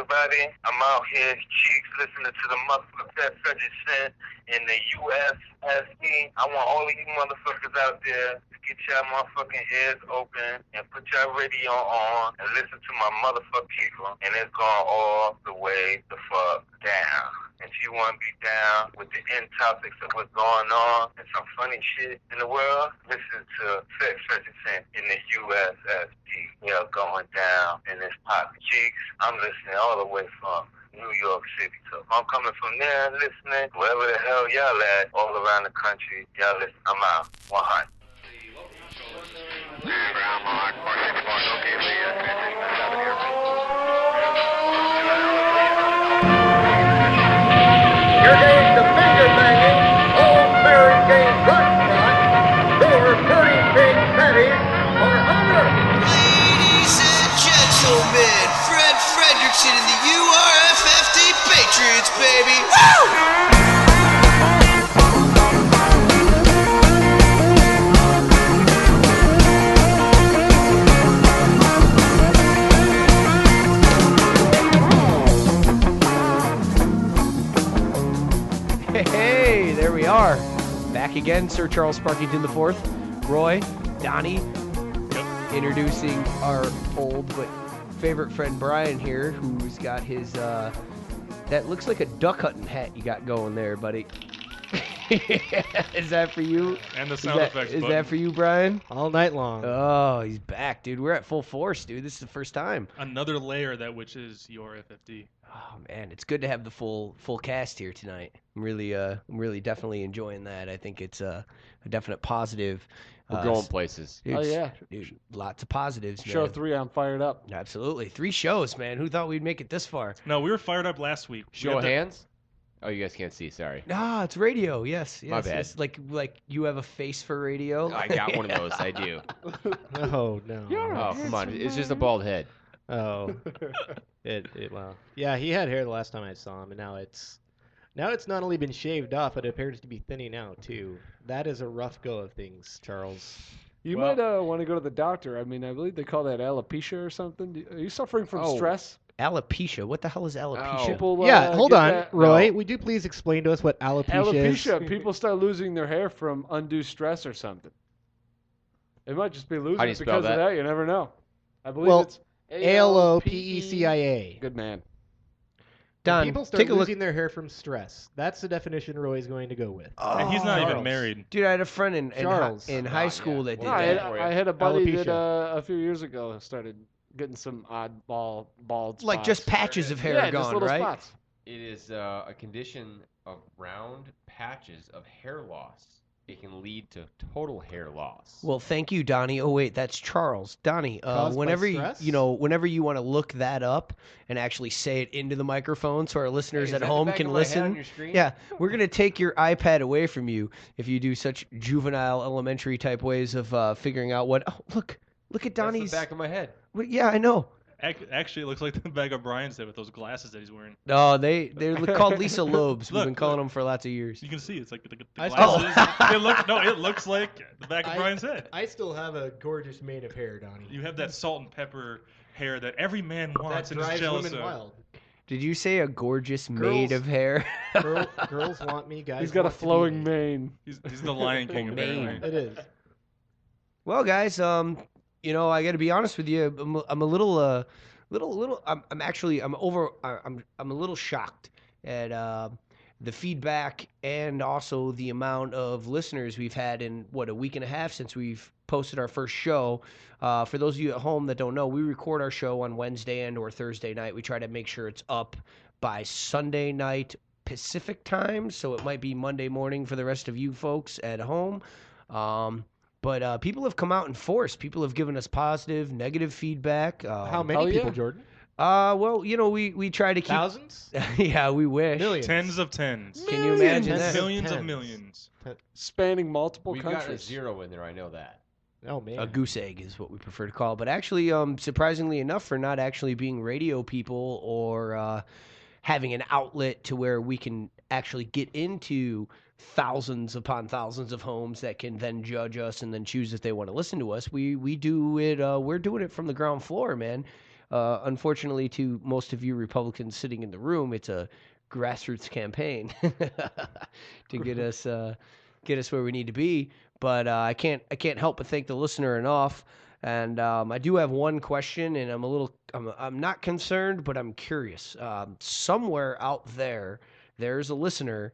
everybody. I'm out here, cheeks, listening to the motherfuckers that Frederickson in the URFFD. I want all of you motherfuckers out there to get y'all motherfucking ears open and put y'all radio on and listen to my motherfucking people. And it's going all the way the fuck down. If you want to be down with the end topics of what's going on and some funny shit in the world, listen to Sex Frederickson in the USSD. We are going down in this pop. Cheeks, I'm listening all the way from New York City. So if I'm coming from there and listening, wherever the hell y'all at, all around the country, y'all listen. I'm out. 100. Your days of finger-banging, old Mary Jane Butt or pretty big fatties are over. Ladies and gentlemen, Fred Frederickson and the URFFD Patriots, baby. Woo! Hey, there we are. Back again, Sir Charles Sparkington IV, Roy, Donnie, introducing our old but favorite friend Brian here, who's got his, that looks like a duck hunting hat you got going there, buddy. Is that for you? And the sound effects Is button. that for you, Brian? All night long. Oh, he's back, dude. We're at full force, dude. This is the first time. Another layer that which is your FFD. Oh man, it's good to have the full cast here tonight. I'm really definitely enjoying that. I think it's a definite positive. We're going places. Dude, Oh, yeah. dude, lots of positives. Show man. 3, I'm fired up. Absolutely, 3 shows, man. Who thought we'd make it this far? No, we were fired up last week. Show of hands? Oh, you guys can't see. Sorry. Ah, it's radio. Yes, My bad. yes. Like you have a face for radio. I got one of those. I do. Oh no. Oh, come on. It's just a bald head. Oh. Wow. Yeah, he had hair the last time I saw him, and now it's not only been shaved off, but it appears to be thinning out too. That is a rough go of things, Charles. You Well- might want to go to the doctor. I mean, I believe they call that alopecia or something. Are you suffering from Oh. stress? Alopecia. What the hell is alopecia? People, Yeah, hold get on, that- Roy. Would you please explain to us what alopecia is? Alopecia. People start losing their hair from undue stress or something. It might just be losing How do you it spell because of that? that. You never know. I believe Well, it's ALOPECIA. Good man. Don, People start take a look. losing their hair from stress. That's the definition Roy's going to go with. And he's not even Charles. married. Dude, I had a friend in Charles. high school that did No, I, that. had, I had a buddy that Alopecia. a few years ago started getting some odd bald spots. Like just patches of hair yeah, gone, just little right? spots. It is a condition of round patches of hair loss. It can lead to total hair loss. Well, thank you, Donnie. Oh wait, that's Charles. Donnie, Caused by whenever stress? whenever you want to look that up and actually say it into the microphone, so our listeners Hey, is at that the home back can of my head on listen. your screen? Yeah, we're gonna take your iPad away from you if you do such juvenile, elementary type ways of figuring out what. Oh, look at That's Donnie's. the back of my head. Well, yeah, I know. Actually, it looks like the bag of Brian's head with those glasses that he's wearing. Oh, they're called Lisa Lobes. We've Look, been calling look. them for lots of years. You can see it's like the I glasses. It looks like the back of Brian's head. I still have a gorgeous mane of hair, Donnie. You have that salt and pepper hair that every man That wants and is drives jealous women of. wild. Did you say a gorgeous maid of hair? Girls want me, guys. He's got a want to be flowing me. mane. He's the Lion King of Mane. hair. It is. Well, guys, I got to be honest with you. I'm a little, I'm a little shocked at the feedback and also the amount of listeners we've had in a week and a half since we've posted our first show. For those of you at home that don't know, we record our show on Wednesday and or Thursday night. We try to make sure it's up by Sunday night Pacific time, so it might be Monday morning for the rest of you folks at home. But people have come out in force. People have given us positive, negative feedback. How many yeah. people, Jordan? Well, we try to keep. Thousands? Yeah, we wish. Millions. Tens of tens. Can you imagine Millions. that? Millions of Tens. millions. Spanning multiple We've got a countries. 0 in there. I know that. Oh, man. A goose egg is what we prefer to call it. But actually, surprisingly enough, for not actually being radio people or having an outlet to where we can actually get into thousands upon thousands of homes that can then judge us and then choose if they want to listen to us. We do it. We're doing it from the ground floor, man. Unfortunately, to most of you Republicans sitting in the room, it's a grassroots campaign to get us where we need to be. But I can't help but thank the listener enough. And I do have one question, and I'm not concerned, but I'm curious. Somewhere out there, there's a listener.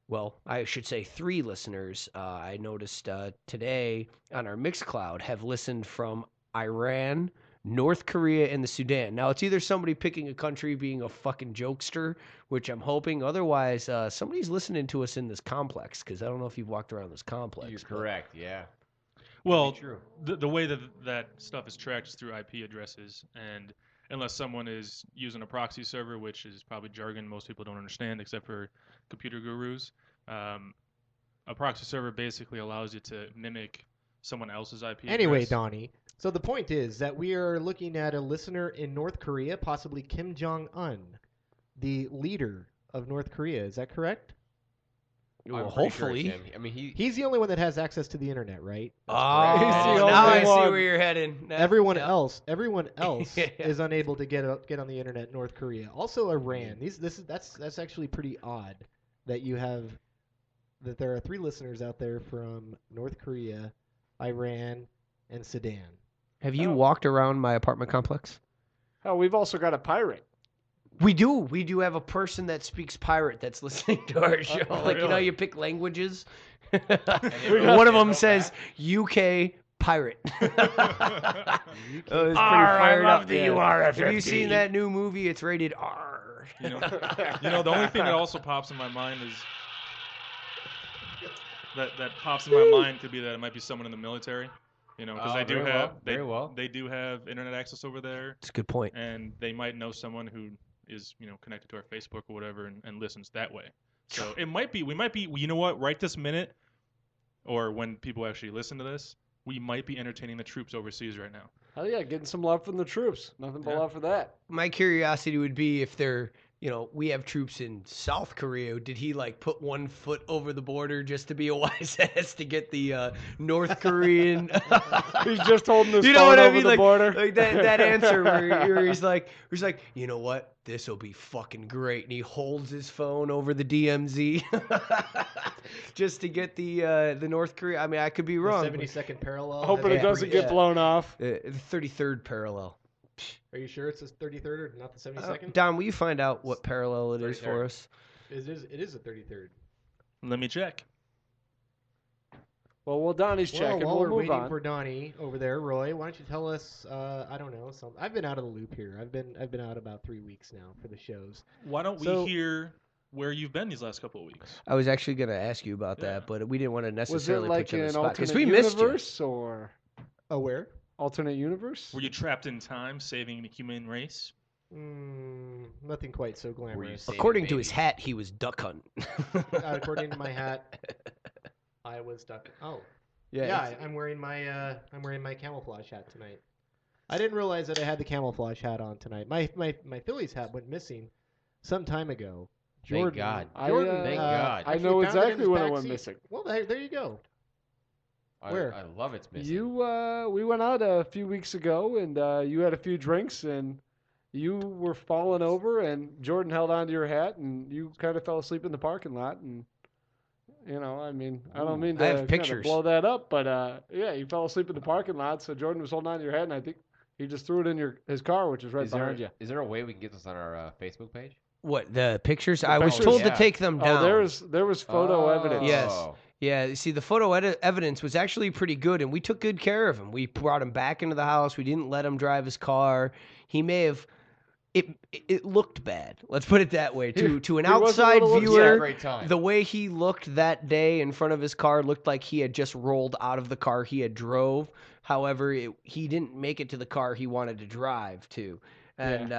Well, I should say 3 listeners. I noticed today on our Mixcloud have listened from Iran, North Korea, and the Sudan. Now, it's either somebody picking a country being a fucking jokester, which I'm hoping. Otherwise, somebody's listening to us in this complex, because I don't know if you've walked around this complex. You're but- correct. Yeah. Well, True. the way that stuff is tracked is through IP addresses, and unless someone is using a proxy server, which is probably jargon most people don't understand except for computer gurus, a proxy server basically allows you to mimic someone else's IP Anyway, address. Donnie, so the point is that we are looking at a listener in North Korea, possibly Kim Jong-un, the leader of North Korea. Is that correct? Well, I'm pretty sure hopefully. it's him. I mean, He's the only one that has access to the internet, right? Oh, correct. He's the now only I see one. where you're heading. Now- Everyone yeah. else Yeah. is unable to get on the internet in North Korea. Also Iran. That's actually pretty odd that there are 3 listeners out there from North Korea, Iran, and Sudan. Have you Oh. walked around my apartment complex? Oh, we've also got a pirate. We do. We do have a person that speaks pirate that's listening to our show. Like, you know, really? you pick languages. got One of it. them says UK pirate. Oh, it's pretty R, I fired love up. the Yeah. URFFD. Have you seen that new movie? It's rated R. You know, the only thing that also pops in my mind is that pops in my mind could be that it might be someone in the military. You know, because Oh, they do very have well, very well. they do have internet access over there, It's a good point. and they might know someone who is connected to our Facebook or whatever and listens that way. So we might be. You know what? Right this minute, or when people actually listen to this, we might be entertaining the troops overseas right now. Oh yeah, getting some love from the troops. Nothing but Yeah. love for that. My curiosity would be if they're, we have troops in South Korea. Did he like put one foot over the border just to be a wise ass to get the North Korean? He's just holding his You know phone what I over mean? the Like, border. like that answer where he's like, you know what? This will be fucking great, and he holds his phone over the DMZ just to get the North Korea. I mean, I could be wrong. The 72nd parallel. Hoping That'd it be doesn't pretty- get blown off. The 33rd parallel. Are you sure it's the 33rd or not the 72nd? Don, will you find out what parallel it is for 33rd. us? It is the 33rd. Let me check. Well, while Donnie's checking, While we'll we're move waiting on. for Donnie over there, Roy, why don't you tell us? I don't know. I've been out of the loop here. I've been out about 3 weeks now for the shows. Why don't So- we hear where you've been these last couple of weeks? I was actually going to ask you about Yeah. that, but we didn't want to Was it necessarily like put you on the an spot because alternate we missed you. universe or Oh, where? alternate universe? Were you trapped in time, saving the human race? Nothing quite so glamorous. saving According to his babies? hat, he was duck hunting. According to my hat, I was stuck. Oh, yeah. yeah. I'm wearing my camouflage hat tonight. I didn't realize that I had the camouflage hat on tonight. My Phillies hat went missing some time ago. Thank Jordan, God. Jordan, Thank God. I actually know found it in exactly his when it back went seat. missing. Well, there you go. Where? I love it's missing. We went out a few weeks ago, and you had a few drinks, and you were falling over, and Jordan held onto your hat, and you kind of fell asleep in the parking lot, and I mean, I don't mean I have to kinda pictures. blow that up, but yeah, you fell asleep in the parking lot, so Jordan was holding onto your hat, and I think he just threw it in his car, which is right behind you. Is there a way we can get this on our Facebook page? What, the pictures? The I was pictures? told to Yeah. take them down. Oh, there was photo evidence. Yes. Oh. Yeah, see, the photo evidence was actually pretty good, and we took good care of him. We brought him back into the house. We didn't let him drive his car. He may have. It looked bad. Let's put it that way. To an he was a outside little Yeah, viewer, great time. the way he looked that day in front of his car looked like he had just rolled out of the car he had drove. However, he didn't make it to the car he wanted to drive to. And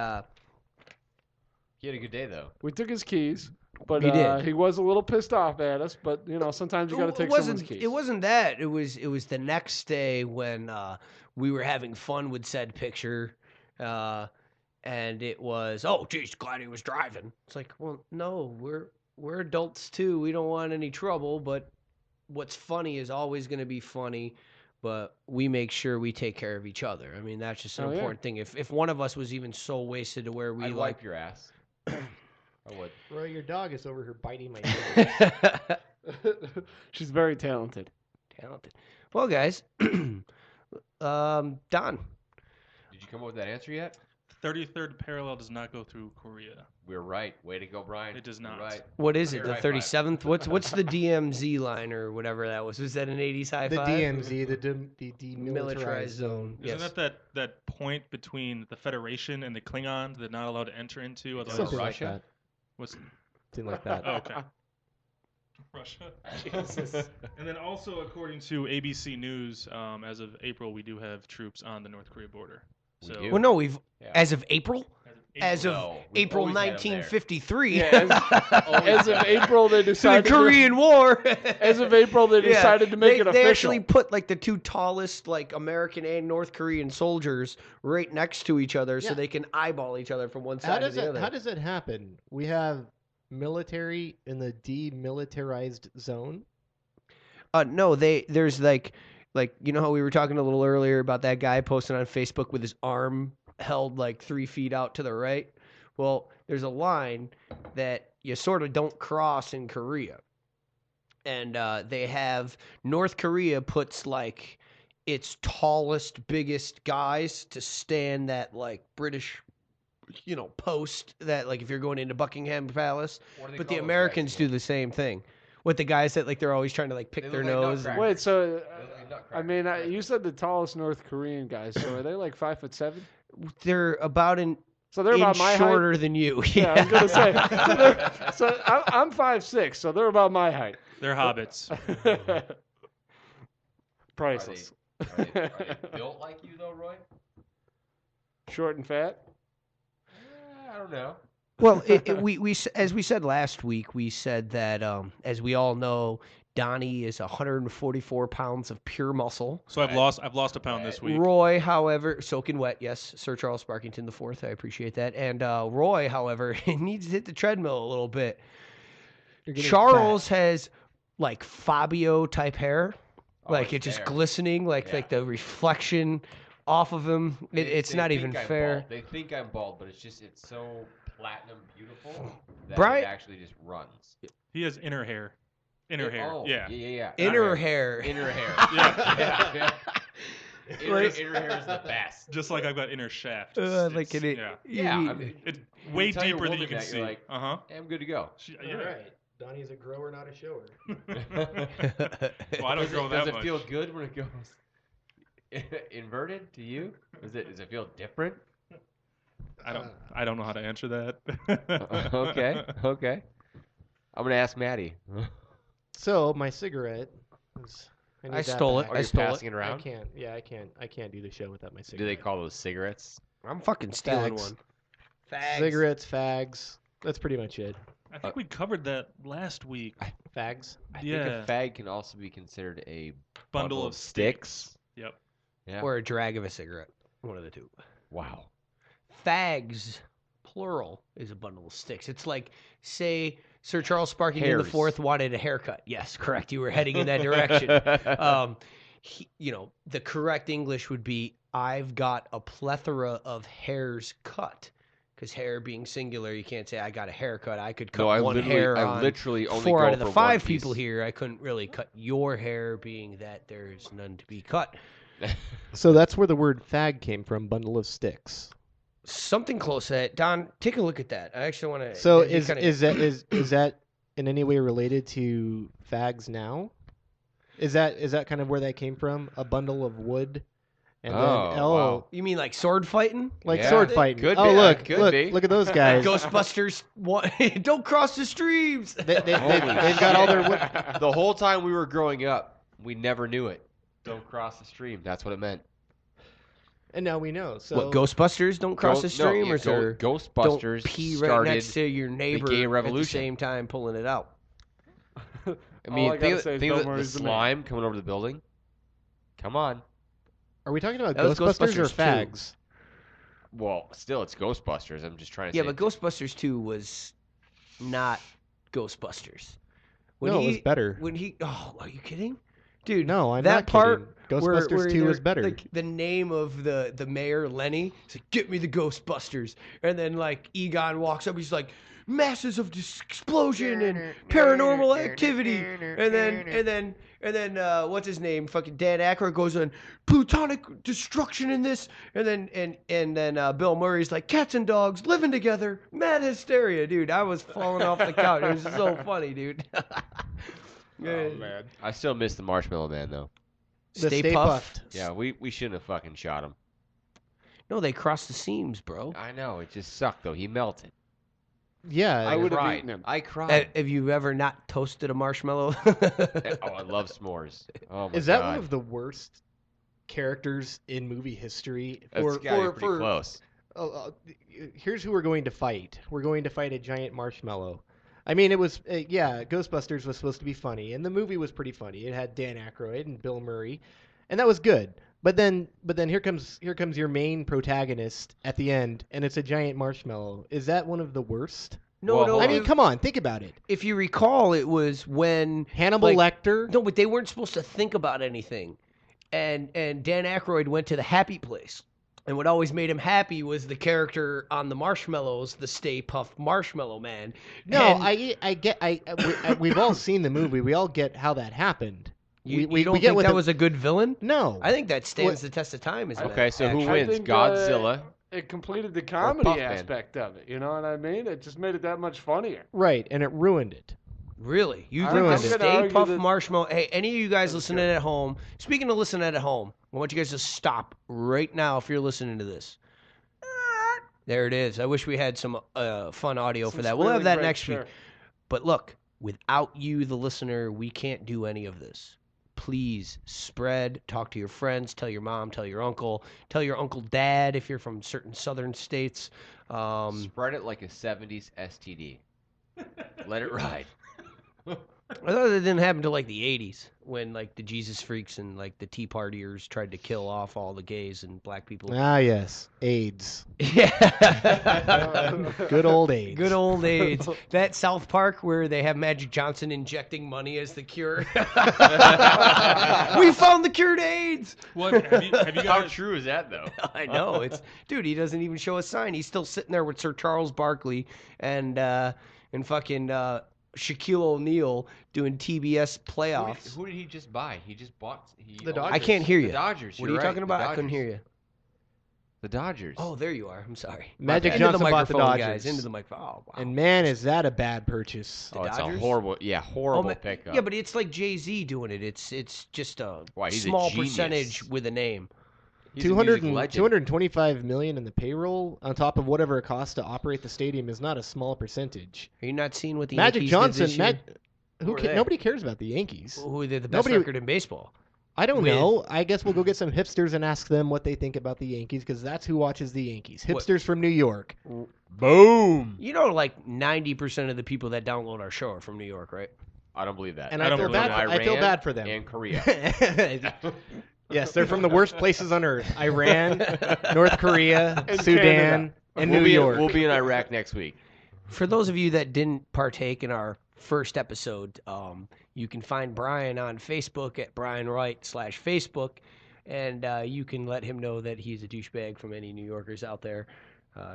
He had a good day though. We took his keys, but We did. he was a little pissed off at us. But sometimes you got to take someone's keys. It wasn't that. It was the next day when we were having fun with said picture, and it was, oh geez, glad he was driving. It's like, well, no, we're adults too. We don't want any trouble. But what's funny is always going to be funny. but we make sure we take care of each other. I mean, that's just an important thing. If one of us was even so wasted to where we I'd wipe your ass. I would. Roy, your dog is over here biting my nails. She's very talented. Well, guys, Don. Did you come up with that answer yet? 33rd parallel does not go through Korea. We're right. Way to go, Brian. It does You're not. right. What is it? Here, The high five. 37th? What's the DMZ line or whatever that was? Was that an 80s high The five? DMZ, the demilitarized Militarized zone. Isn't Yes. that point between the Federation and the Klingons that not allowed to enter into? Otherwise, Something like Russia? that. What's Something like that. oh, okay. Russia. Jesus. And then also, according to ABC News, as of April, we do have troops on the North Korea border. We So, do? Well, no, we've Yeah. as of April. As of No, we've April always had 'em there. 1953. As of April, they to the decided Korean War. As of April, they Yeah, decided to make it They official. actually put like the two tallest like American and North Korean soldiers right next to each other so Yeah. they can eyeball each other from one How side to does the it? other. How does it happen? We have military in the demilitarized zone. No, there's like you know how we were talking a little earlier about that guy posting on Facebook with his arm held like 3 feet out to the right. Well, there's a line that you sort of don't cross in Korea, and they have North Korea puts like its tallest, biggest guys to stand that like British, post that like if you're going into Buckingham Palace, What do they but call the those Americans guys do again? the same thing. With the guys that like they're always trying to like pick They their look like nose. nutcrackers. Wait, so They look like nutcrackers. I mean, you said the tallest North Korean guys. So are they like 5'7"? They're about an So they're about inch my height. shorter than you. Yeah, I was gonna say. So I'm 5'6", so they're about my height. they're hobbits. Priceless. Are they built like you though, Roy? Short and fat. I don't know. Well, we as we said last week, we said that as we all know, Donnie is 144 pounds of pure muscle. So I've lost a pound this week. Roy, however, soaking wet, yes, Sir Charles Sparkington IV, I appreciate that. And Roy, however, needs to hit the treadmill a little bit. You're getting Charles has like Fabio type hair, Oh, like it's it's just there. glistening, like Yeah. the reflection off of him. It's They not think even I'm fair. bald. They think I'm bald, but it's so platinum beautiful that Brian- it actually just runs. He has inner hair. Inner hair. Oh, Yeah. yeah. Inner hair. Inner hair. Yeah. yeah. Inner hair is the best. Just like I've got inner shaft. Like It's- it. yeah. Yeah, I mean, It's way tell your deeper than woman you can that, see. you're like, Uh-huh. hey, I'm good to go. Yeah. All right. Donnie's a grower, not a shower. Well, I don't Does grow it, that does it much. feel good when it goes inverted to you? Does it feel different? I don't know how to answer that. Okay. I'm gonna ask Maddie. So my cigarette. Need I that stole it. back. Are I you stole passing it I around? can't. Yeah, I can't. I can't do the show without my cigarette. Do they call those cigarettes? I'm fucking stealing Fags. one. Fags. cigarettes, fags? That's pretty much it. I think we covered that last week. Fags. I think Yeah. a fag can also be considered a Bundle of sticks. Yep. Yeah. Or a drag of a cigarette. One of the two. Wow. Fags, plural, is a bundle of sticks. It's like, say, Sir Charles Sparkington Hairs. IV wanted a haircut. Yes, correct. You were heading in that direction. The correct English would be, I've got a plethora of hairs cut. Because hair being singular, you can't say I got a haircut. I could cut No, I one literally, hair I on literally only 4 go out of the for 5 one people piece. here. I couldn't really cut your hair, being that there's none to be cut. So that's where the word fag came from. Bundle of sticks. Something close to that. Don, take a look at that. I actually want to. So is that in any way related to fags now? Is that kind of where that came from? A bundle of wood, and wow. You mean like sword fighting? like Yeah, sword fighting. could oh be, look, could look, be. look at those guys. Ghostbusters, what? Don't cross the streams. They've Holy got all their shit. wood. The whole time we were growing up, we never knew it. Don't cross the stream. That's what it meant. And now we know. So What, Ghostbusters don't cross the stream, or sir? Ghostbusters Don't pee started. right next to your neighbor gay at the revolution. same time pulling it out. I All mean, I gotta think say is think Bill of the Murray's the man. slime coming over the building. Come on. are we talking about That was Ghostbusters or Ghostbusters 2. fags? Well, still, it's Ghostbusters. I'm just trying to Yeah, say. but Ghostbusters 2 was not Ghostbusters. No, it was better. Oh, are you kidding? Dude, No, I'm that not part kidding. where Ghostbusters 2 they're- is better. Like the name of the mayor Lenny, he's like, "Get me the Ghostbusters," and then like Egon walks up, he's like, "Masses of explosion and paranormal activity," and then what's his name? Fucking Dan Aykroyd goes on plutonic destruction in this, and then Bill Murray's like, "Cats and dogs living together, mad hysteria," dude. I was falling off the couch. It was so funny, dude. Oh man. I still miss the Marshmallow Man though. The Stay Puft. Yeah, we shouldn't have fucking shot him. No, they crossed the seams, bro. I know, it just sucked though. He melted. Yeah, I would have cried. eaten him. I cried. Have you ever not toasted a marshmallow? Oh, I love s'mores. Oh my is that God. one of the worst characters in movie history? That's gotta be pretty close. Here's who we're going to fight. We're going to fight a giant marshmallow. I mean, it was Ghostbusters was supposed to be funny, and the movie was pretty funny. It had Dan Aykroyd and Bill Murray, and that was good. But then here comes your main protagonist at the end, and it's a giant marshmallow. Is that one of the worst? No. I mean, come on, think about it. If you recall, it was when Hannibal like, Lecter. No, but they weren't supposed to think about anything, and Dan Aykroyd went to the happy place. And what always made him happy was the character on the marshmallows, the Stay Puft Marshmallow Man. No, And we've all seen the movie. We all get how that happened. you we don't get think what that the- was a good villain? No, I think that stands the test of time. Okay, so who I wins? think, Godzilla. It completed the comedy Puffman. aspect of it. You know what I mean? It just made it that much funnier. right, and it ruined it. Really? You I'm think gonna the Stay argue Puft that- Marshmallow... Hey, any of you guys listening at home, speaking of listening at home, I want you guys to stop right now if you're listening to this. There it is. I wish we had some fun audio for that. We'll have that next week. But look, without you, the listener, we can't do any of this. Please spread, talk to your friends, tell your mom, tell your uncle dad if you're from certain southern states. Spread it like a 70s STD. Let it ride. I thought it didn't happen till like the 80s when like the Jesus freaks and like the Tea Partiers tried to kill off all the gays and black people. Ah, yes, AIDS. Yeah. Good old AIDS. Good old AIDS. That South Park where they have Magic Johnson injecting money as the cure. We found the cure to AIDS. What have you How guys? true is that though? I know. Dude, he doesn't even show a sign. He's still sitting there with Sir Charles Barkley and fucking Shaquille O'Neal doing TBS playoffs. Who did he just buy? He just bought. The I can't hear you. The Dodgers. What are you you're talking right, about? the I couldn't hear Dodgers. you. The Dodgers. Oh, there you are. I'm sorry. Magic Into Johnson the bought the microphone, Dodgers. guys. Into the microphone. Oh, wow. And man, is that a bad purchase. Oh, it's Dodgers? a horrible, horrible ma- pickup. Yeah, but it's like Jay-Z doing it. It's just a Why, he's a small genius. percentage with a name. He's a music legend. 225 million in the payroll on top of whatever it costs to operate the stadium is not a small percentage. Are you not seeing what the Magic Yankees Johnson, did this year? Who are they? nobody cares about the Yankees. Who they're the best Nobody- record in baseball. I don't with- know. I guess we'll go get some hipsters and ask them what they think about the Yankees because that's who watches the Yankees. What? Hipsters from New York. Boom. You know, like 90% of the people that download our show are from New York, right? I don't believe that. And I I don't feel believe bad. that. I feel Iran bad for them. And Korea. Yes, they're from the worst places on earth: Iran, North Korea, And Sudan, Canada. and we'll New be York. we'll be in Iraq next week. For those of you that didn't partake in our first episode, you can find Bryan on Facebook at Bryan White /Facebook, and you can let him know that he's a douchebag from any New Yorkers out there.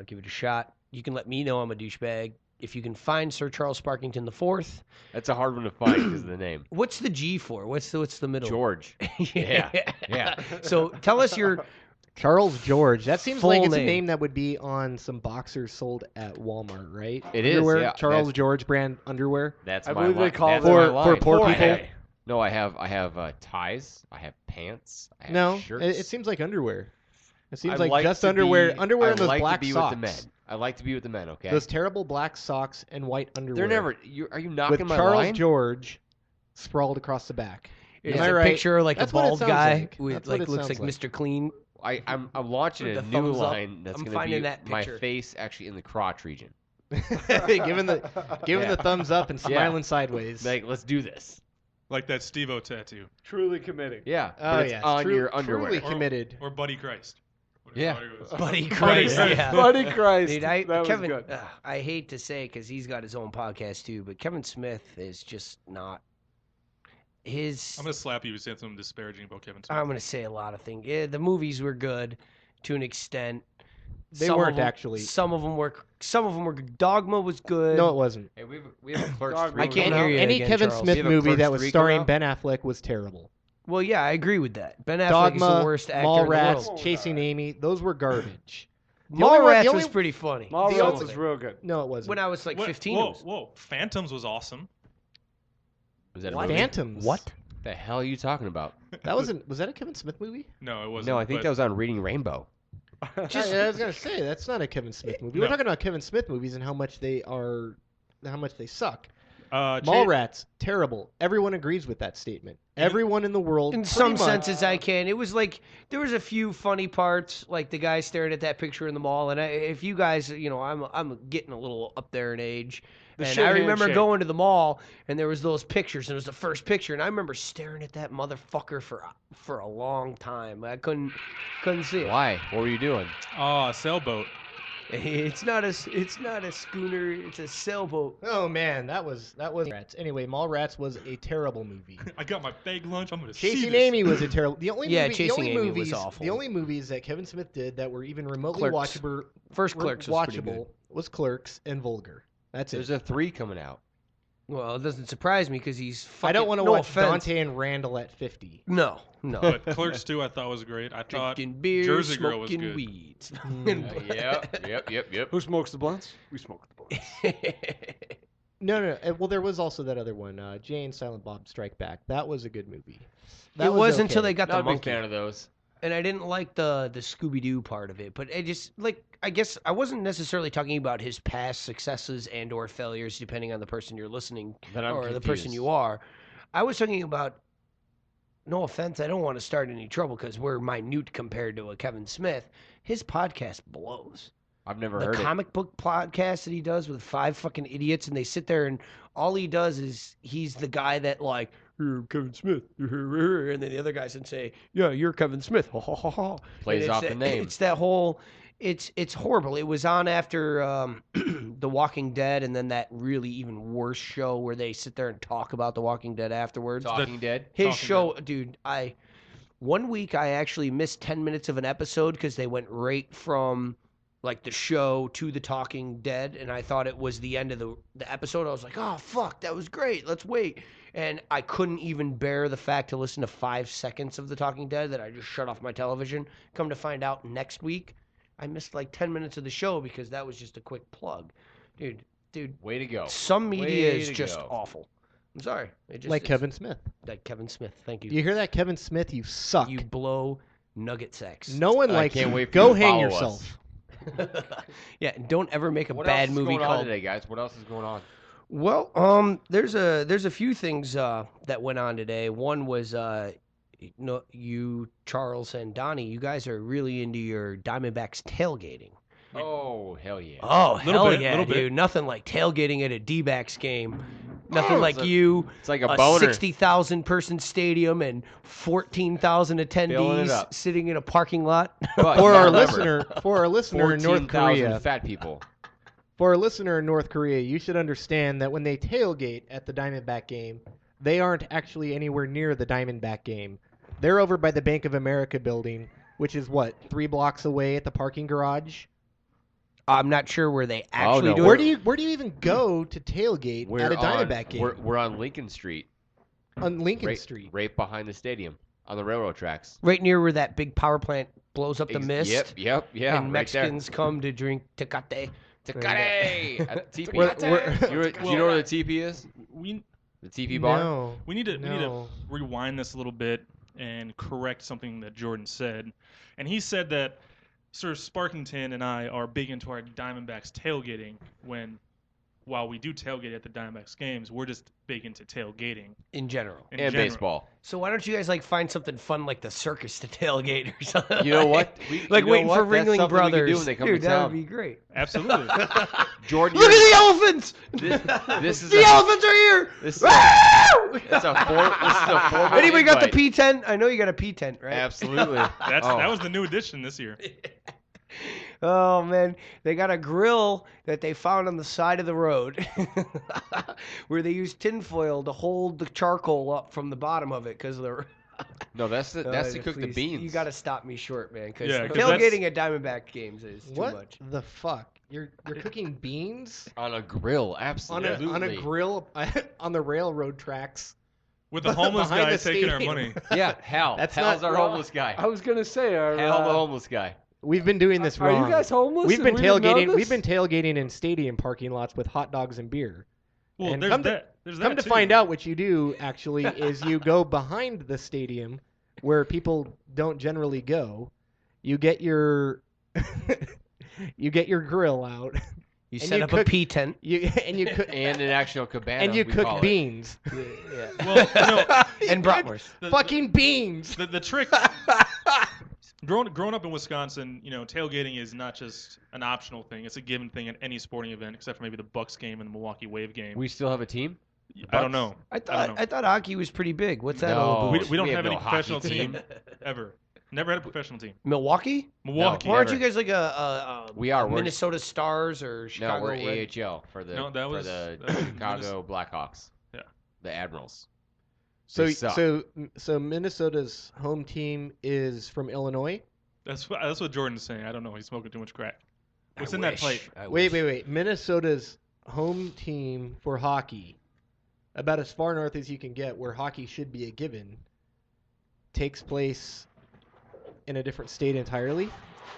Give it a shot. You can let me know I'm a douchebag. If you can find Sir Charles Sparkington IV, That's a hard one to find because of the name. what's the G for? What's the middle? George. Yeah. Yeah. So tell us your Charles George. That seems Full like it's name. a name that would be on some boxers sold at Walmart, right? It is, Underwear, yeah. Charles That's- George brand underwear. That's I my believe they line. call That's them- my For line. poor I people? have- No, I have ties. I have pants. I have No, shirts. it seems like underwear. It seems I like just to underwear. be- Underwear I and those like black to be socks. With the men. I like to be with the men. Okay. Those terrible black socks and white underwear. They're never. Are you knocking with my Charles line? George sprawled across the back. it's Am I a right? picture like That's a what it bald sounds guy like. with That's what like it looks sounds like Mr. Clean. I'm launching With a the new thumbs up. line that's I'm going to finding be that my picture. face actually in the crotch region. giving the thumbs up and smiling sideways. Like, let's do this. Like that Steve-O tattoo. Truly committing. Yeah. Oh, but it's yes. on True- your underwear. truly committed. Or Buddy Christ. Yeah. Whatever it was. Buddy Christ, yeah. Bloody Christ. Dude, that was Kevin, good. I hate to say because he's got his own podcast too, but Kevin Smith is just not. I'm gonna slap you for saying something disparaging about Kevin Smith. I'm gonna say a lot of things. Yeah, the movies were good to an extent. They Some weren't of them, actually. Some of them were. Some of them were. Dogma was good. No, it wasn't. Hey, we have a Clerks Dog 3 I can't coming hear out. you Any again, Kevin Charles. Smith We have a movie Clerks that was 3 starring coming Ben out? Affleck was terrible. Well, yeah, I agree with that. Ben Affleck is the Dogma, worst actor in the Mallrats, world. Chasing Amy, those were garbage. The only one- Mallrats the was only- pretty funny. Mallrats only- was real good. No, it wasn't. When I was like 15. it Whoa, was- whoa! Phantoms was awesome. Was that a What? movie? Phantoms. What? The hell are you talking about? That wasn't. Was that a Kevin Smith movie? No, it wasn't. No, I think but that was on Reading Rainbow. I was gonna say that's not a Kevin Smith movie. We're No. talking about Kevin Smith movies and how much they suck. Cha- Mallrats, terrible. Everyone agrees with that statement. Everyone in the world. In pretty some much. senses, I can. It was like there was a few funny parts, like the guy staring at that picture in the mall. And if you guys, I'm getting a little up there in age, The and shit I remember handshake. going to the mall, and there was those pictures, and it was the first picture, and I remember staring at that motherfucker for a long time. I couldn't see it. Why? What were you doing? Oh, sailboat. It's not a schooner. It's a sailboat. Oh man, that was Rats. Anyway, Mallrats was a terrible movie. I got my bag lunch. I'm gonna see Chasing this. Amy was a terrible. The only Yeah, movie, Chasing the only Amy was movies, awful. The only movies that Kevin Smith did that were even remotely Clerks. watchable, First Clerks was pretty watchable good. was Clerks and Vulgar. That's it. There's a 3 coming out. Well, it doesn't surprise me because he's fucking. I don't want to no watch offense. Dante and Randall at 50. No. But Clerks 2 I thought was great. I thought Drinking beer, Jersey Girl was smoking good. weeds. Yep. Who smokes the blunts? We smoke the blunts. No. Well, there was also that other one, Jay and Silent Bob Strike Back. That was a good movie. That It was okay. until they got Not the a big monkey, fan of those. and I didn't like the Scooby Doo part of it. But it just I guess I wasn't necessarily talking about his past successes and or failures, depending on the person you're listening Then I'm or the person confused. you are. I was talking about. No offense, I don't want to start any trouble because we're minute compared to a Kevin Smith. His podcast blows. I've never The heard comic book podcast that he does with 5 fucking idiots, and they sit there and all he does is he's the guy that like, you're Kevin Smith, and then the other guys would say, yeah, you're Kevin Smith, ha ha ha ha. Plays And off the name. It's that whole, it's horrible. It was on after The Walking Dead, and then that really even worse show where they sit there and talk about The Walking Dead afterwards. it. Talking Dead. His Talking show, dude, one week I actually missed 10 minutes of an episode because they went right from like the show to the Talking Dead, and I thought it was the end of the episode. I was like, oh fuck, that was great. Let's wait. And I couldn't even bear the fact to listen to 5 seconds of the Talking Dead that I just shut off my television. Come to find out next week, I missed like 10 minutes of the show because that was just a quick plug. Dude, Way to go. some media Way is to just go. awful. I'm sorry. It just Like is. Kevin Smith. Like Kevin Smith. Thank you. You hear that, Kevin Smith? You suck. You blow nugget sacks. No one I likes can't you. wait for Go you to hang follow yourself. Yeah, and don't ever make a What bad else is movie going on called. today, guys? What else is going on? Well, there's a few things that went on today. One was you, Charles and Donnie, you guys are really into your Diamondbacks tailgating. Oh, hell yeah. Oh, Little hell bit, yeah, little bit. dude! Nothing like tailgating at a D-backs game. Nothing Oh, like it's a- you. It's like a boner. 60,000 person stadium and 14,000 Filling it attendees up. sitting in a parking lot. But For our remember, listener in North 14,000 Korea, fat people. for our listener in North Korea, you should understand that when they tailgate at the Diamondback game, they aren't actually anywhere near the Diamondback game. They're over by the Bank of America building, which is what, 3 blocks away at the parking garage. I'm not sure where they actually no, do Where it. do you even go to tailgate at a Diamondback game? We're on Lincoln Street, On Lincoln right, Street. right behind the stadium, on the railroad tracks. Right near where that big power plant blows up the mist. Yep, yeah. And right Mexicans come to drink Tecate. there. Tecate! At the We're- TP. Do you know where the TP is? We The TP bar? No. we need to No. rewind this a little bit and correct something that Jordan said. And he said that Sir Sparkington and I are big into our Diamondbacks tailgating while we do tailgate at the Diamondbacks games, we're just big into tailgating In general. in And general. baseball. So why don't you guys like find something fun like the circus to tailgate or something? You know what? Like you know waiting what? for That's Ringling something we can Brothers. do when they come Dude, to that town. would be great. Absolutely. Jordan, Look at the elephants! this is the elephants are here! This is Woo! This is a formal Anybody got the invite. P tent? I know you got a P tent, right? Absolutely. That Oh. was the new addition this year. Oh man, they got a grill that they found on the side of the road, where they use tinfoil to hold the charcoal up from the bottom of it because they're. No, that's to cook the Please, beans. You got to stop me short, man. Because Yeah, 'cause tailgating at Diamondback games is too What much. the fuck? You're cooking beans on a grill, on absolutely. on a grill on the railroad tracks. With the homeless Behind guy the taking our stadium. money. Yeah, Hal. That's Hal's not- our well, homeless guy. I was gonna say, Hal the homeless guy. We've been doing this are wrong. you guys homeless? We've and been we didn't know tailgating. this? We've been tailgating in stadium parking lots with hot dogs and beer. Well, And there's come to- that. There's Come that to too. find out, what you do actually is you go behind the stadium where people don't generally go. You get your grill out. You And set you up cook- a pea tent. And you cook And an actual cabana. and you we cook call it. beans. Well, no, And bratwurst. Fucking beans. the trick. Growing up in Wisconsin, tailgating is not just an optional thing; it's a given thing at any sporting event, except for maybe the Bucks game and the Milwaukee Wave game. We still have a team? I don't know. I don't know. thought hockey was pretty big. What's that No. all about? We don't We have have any no hockey professional team team. ever. Never had a professional team. Milwaukee? Milwaukee. Why aren't Never. you guys like a We are. We're- Minnesota Stars or No, Chicago we're Red? AHL for the No, that was- the that was Chicago Blackhawks. Yeah. The Admirals. So They suck. so Minnesota's home team is from Illinois. That's what Jordan's saying. I don't know. He's smoking too much crack. What's I in that wish. plate? I Wait. wish. Minnesota's home team for hockey, about as far north as you can get, where hockey should be a given, takes place in a different state entirely.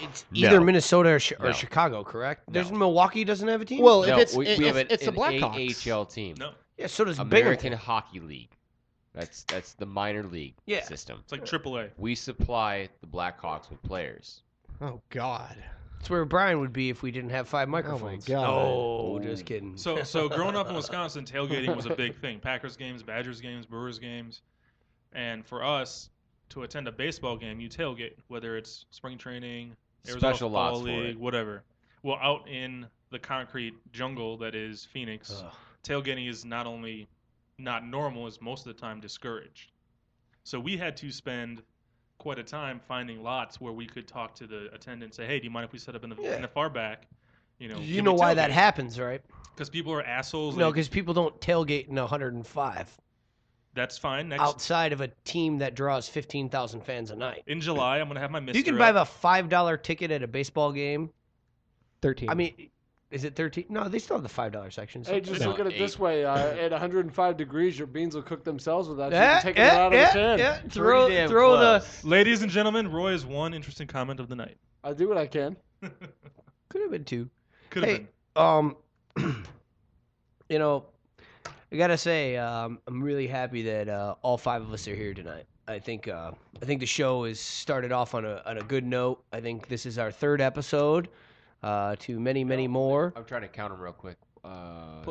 It's No. either Minnesota or, No. Chicago, correct? No. There's Milwaukee doesn't have a team. Well, No, if it's we have it's the an Blackhawks. AHL team. No, yeah, so does American Binghamton. Hockey League. That's the minor league Yeah. system. it's like AAA. We supply the Blackhawks with players. Oh God. That's where Brian would be if we didn't have 5 microphones. God. Oh, just kidding. So growing up in Wisconsin, tailgating was a big thing. Packers games, Badgers games, Brewers games, and for us to attend a baseball game, you tailgate, whether it's spring training, Arizona Special Fall lots for League, it. whatever. Well, out in the concrete jungle that is Phoenix, Ugh. tailgating is not only not normal, it's most of the time discouraged. So we had to spend quite a time finding lots where we could talk to the attendant, say, "Hey, do you mind if we set up in the far back?" You know why that happens, right? Because people are assholes. No, they- because people don't tailgate in 105 that's fine. Next outside of a team that draws 15,000 fans a night. in July, I'm gonna have my Mister. You can buy a $5 ticket at a baseball game. 13. I mean, is it 13? No, they still have the $5 section. Hey, just No, look at it this 8. way: at 105 degrees, your beans will cook themselves without Yeah, you taking it out of the can. yeah. Pretty Throw damn the. close. Ladies and gentlemen, Roy has one interesting comment of the night. I do what I can. Could have been 2. Could have Hey, been. I gotta say, I'm really happy that all 5 of us are here tonight. I think the show is started off on a good note. I think this is our 3rd episode. To many more. I'm trying to count them real quick.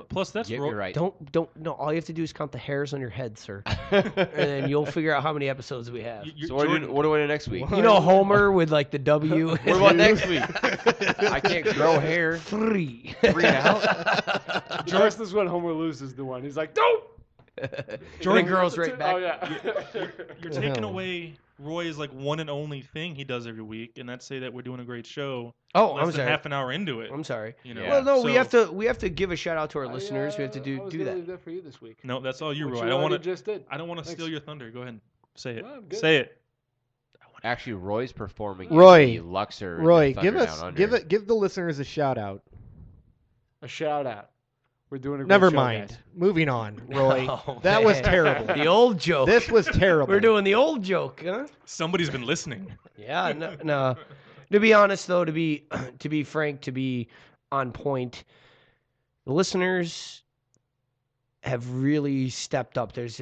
Plus, that's Get Roy. me right. Don't no. All you have to do is count the hairs on your head, sir, and then you'll figure out how many episodes we have. You- So what Jordan, do we do next week? You know Homer with like the W. What about next week? I can't grow hair. 3. 3 out. George, this is when Homer loses the one. He's like, "Don't." Jordan girls right back. Oh yeah. you're taking away Roy's like one and only thing he does every week, and that's say that we're doing a great show. Oh, less I'm than sorry. half an hour into it. I'm sorry. Yeah. Well, no, we So- have to give a shout out to our listeners. We have to I do was do gonna that. leave that for you this week. No, that's all you, Which Roy. you I don't want already to. just did. I don't want to Thanks. steal your thunder. Go ahead, say it. No, I'm good. Say it. Actually, Roy's performing. Roy. in the Luxor. and Roy, the give Thunder us Down Under. give the listeners a shout out. A shout out. We're doing a great Never show, mind. guys. Moving on, Roy. Oh, that was man. terrible. The old joke. This was terrible. We're doing the old joke, huh? Somebody's been listening. Yeah, no. To be honest, though, to be frank, to be on point, the listeners have really stepped up. There's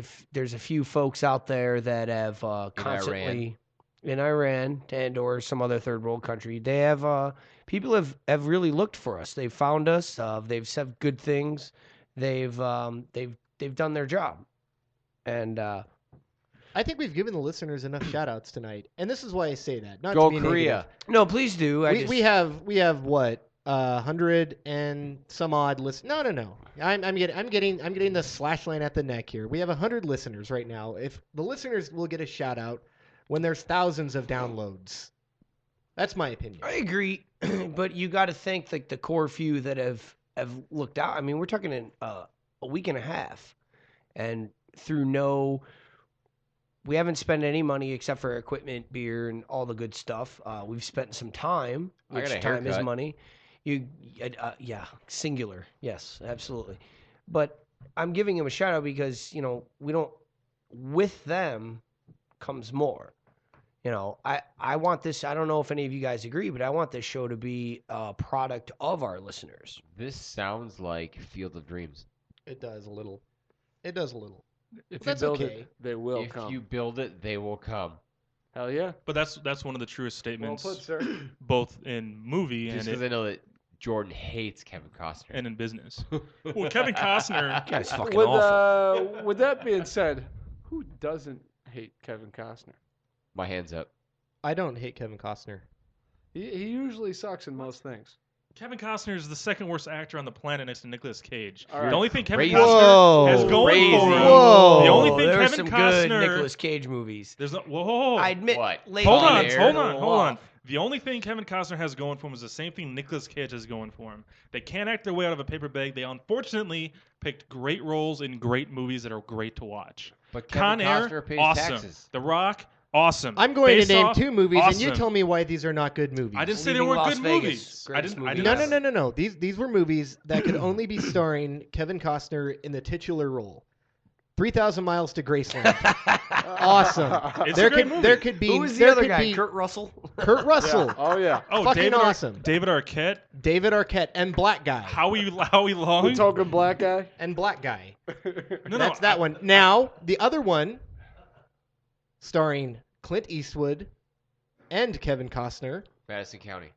a few folks out there that have constantly in Iran and or some other third world country. They have people have really looked for us. They've found us. They've said good things. They've done their job, and. I think we've given the listeners enough shout outs tonight. And this is why I say that. Not Go to be Korea. negative. No, please do. We have what 100 and some odd listeners. No. I'm getting the slash line at the neck here. We have 100 listeners right now. If the listeners will get a shout out when there's thousands of downloads, that's my opinion. I agree. but you got to think like the core few that have looked out. I mean, we're talking in a week and a half, and through we haven't spent any money except for equipment, beer, and all the good stuff. We've spent some time, I which got a time is haircut. money. Yeah, singular. Yes, absolutely. But I'm giving him a shout out because we don't. With them comes more. I want this. I don't know if any of you guys agree, but I want this show to be a product of our listeners. This sounds like Field of Dreams. It does a little. It does a little. If That's you build okay. it, they will If come. you build it, they will come. Hell yeah. But that's one of the truest Well statements, put, sir. both in movie Just and because I know that Jordan hates Kevin Costner. and in business. Well, Kevin Costner. Guy's fucking With, awful. with that being said, who doesn't hate Kevin Costner? My hands up. I don't hate Kevin Costner. He usually sucks in most things. Kevin Costner is the second worst actor on the planet next to Nicolas Cage. All The right. only thing Kevin Crazy. Costner has Whoa. going Crazy. for him. Whoa. The only thing there were Kevin some Costner. good Nicolas Cage movies. There's no. Whoa. I admit. What? Late Hold Con on, Air. hold on. The only thing Kevin Costner has going for him is the same thing Nicolas Cage has going for him. They can't act their way out of a paper bag. They unfortunately picked great roles in great movies that are great to watch. But Con Kevin Air, Costner pays awesome. taxes. The Rock, awesome. I'm going Face to name Off, 2 movies, and you awesome. tell me why these are not good movies. I didn't say they Leaving weren't Las good Vegas, movies. I greatest didn't. I movie didn't No, ever. no. These were movies that could only be starring Kevin Costner in the titular role. 3,000 Miles to Graceland. Awesome. It's a great movie. There could be. Who was the there other could guy? be Kurt Russell. Kurt Russell, Oh yeah. Oh, fucking David awesome. David Arquette, David Arquette, and Black Guy. Howie The Long. token black guy. And Black Guy. No, That's that one. Now, the other one, starring Clint Eastwood and Kevin Costner. Madison County.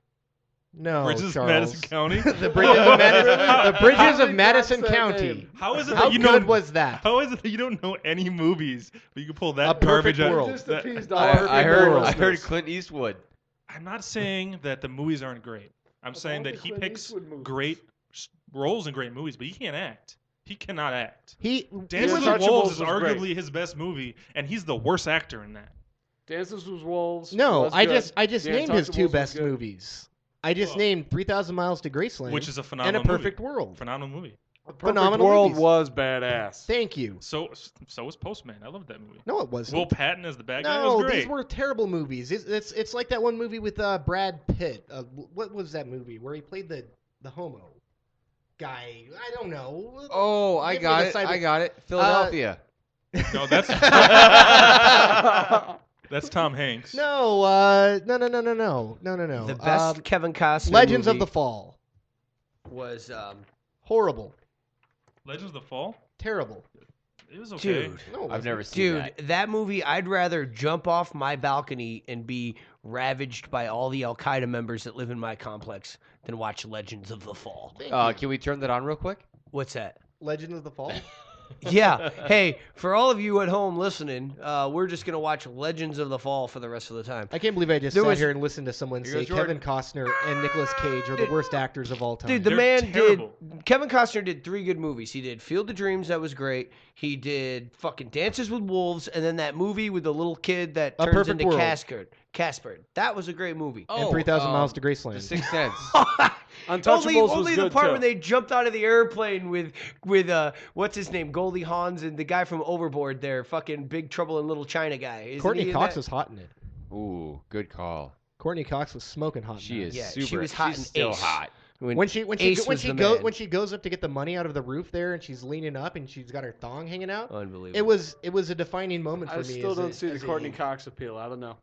No, Bridges of Charles. Madison County. The Bridges of Madison, the Bridges How of did Madison God say County. name? How is it How that you good know? was that? How is it that you don't know any movies, but you can pull that A Perfect garbage out? World. Just That- appeased I- all Perfect I heard. World. I heard Clint Eastwood. I'm not saying that the movies aren't great. I'm saying all that the he Clint picks Eastwood movies. great roles in great movies, but he can't act. He cannot act. He Dances with Untouchables Wolves is was arguably great. his best movie, and he's the worst actor in that. Dances with Wolves. no, was I good. just The named his Untouchables 2 was best good. movies. I just Whoa. named 3,000 Miles to Graceland, Which is a and phenomenal A Perfect movie. World. Phenomenal movie. A Perfect Phenomenal World movies. was badass. Thank you. So was Postman. I loved that movie. No, it wasn't. Will Patton as the bad guy No, was great. these were terrible movies. It's like that one movie with Brad Pitt. What was that movie where he played the homo guy? I don't know. Oh, I Give me got the it. cyber- I got it. Philadelphia. No, that's that's Tom Hanks. No, no. The best Kevin Costner Legends of movie the Fall. was Horrible. Legends of the Fall. Terrible. It was okay. dude. No, it I've never wasn't. seen Dude, that. that movie, I'd rather jump off my balcony and be ravaged by all the Al Qaeda members that live in my complex than watch Legends of the Fall. Thank you. Can we turn that on real quick? What's that? Legend of the Fall. Yeah. Hey, for all of you at home listening, we're just going to watch Legends of the Fall for the rest of the time. I can't believe I just There sat was- here and listened to someone Here say goes Jordan. Kevin Costner and Nicolas Cage are the worst actors of all time. Dude, the They're man terrible. did. Kevin Costner did 3 good movies. He did Field of Dreams, that was great. He did fucking Dances with Wolves, and then that movie with the little kid that A turns Perfect into World. Casper. That was a great movie. and 3,000 Miles to Graceland. The Sixth Sense. Untouchables only was the good part too. when they jumped out of the airplane with what's his name, Goldie Hawn and the guy from Overboard there, fucking Big Trouble in Little China guy. Isn't Courtney he in Cox that? was hot in it. Ooh, good call. Courtney Cox was smoking hot. in She that. is Yeah, super. she was hot She's in still Ace. hot. When she Ace was the man. when she goes up to get the money out of the roof there and she's leaning up and she's got her thong hanging out. Unbelievable. It was a defining moment for I me. still as don't a- see the as a- Courtney Cox appeal. I don't know.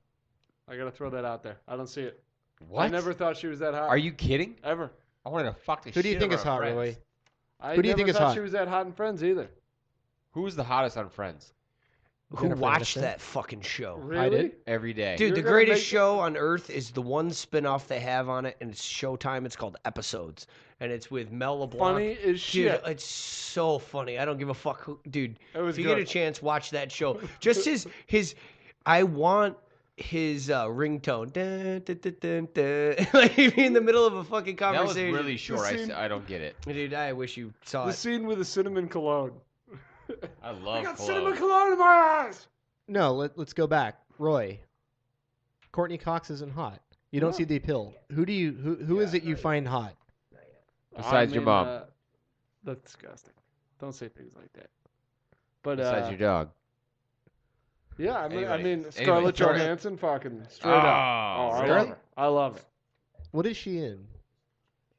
I gotta throw that out there. I don't see it. What? I never thought she was that hot. Are you kidding? Ever? I wanted to fuck the Who do you shit think out is of hot, Friends. Roy? I Who do you never think is thought hot? she was that hot in Friends either. Who was the hottest on Friends? Who Jennifer watched Aniston? that fucking show? Really? did. Every day. Dude, You're the gonna greatest make- show on earth is the one spin-off they have on it, and it's Showtime. It's called Episodes, and it's with Mel LeBlanc. Funny as Dude, shit. it's so funny. I don't give a fuck who, dude. It was if you good. get a chance, watch that show. Just his I want his ringtone. Dun, dun, dun, dun, dun. Like in the middle of a fucking That was conversation. really short. scene- I don't get it. Dude, I wish you saw The it. scene with the cinnamon cologne. I love I got cologne. cinnamon cologne in my eyes. No, let's go back. Roy. Courtney Cox isn't hot. You don't see the appeal. Who is it you find hot? Besides your mom. That's disgusting. Don't say things like that. But Besides your dog. yeah, I Anyway, mean Scarlett Jordan. Johansson, fucking straight up. Oh, I really? love her. I love it. What is she in?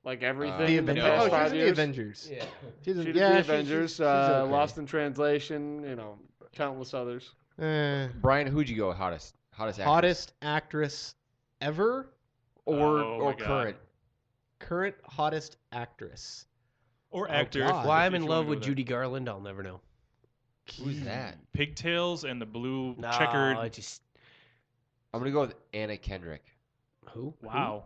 Like everything. The in the Avengers. past Oh, she's 5 in the years. Avengers. Yeah. She's in, She did yeah, the she's- Avengers, she's okay. Lost in Translation, countless others. Brian, who'd you go with hottest actress? Hottest actress ever or Oh, my or God. current? current hottest actress. Or Oh, actor. God. if- Why if I'm in you wanna love go with there. Judy Garland, I'll never know. Who's that? Pigtails and the blue No, checkered. I just I'm gonna go with Anna Kendrick. who? Wow.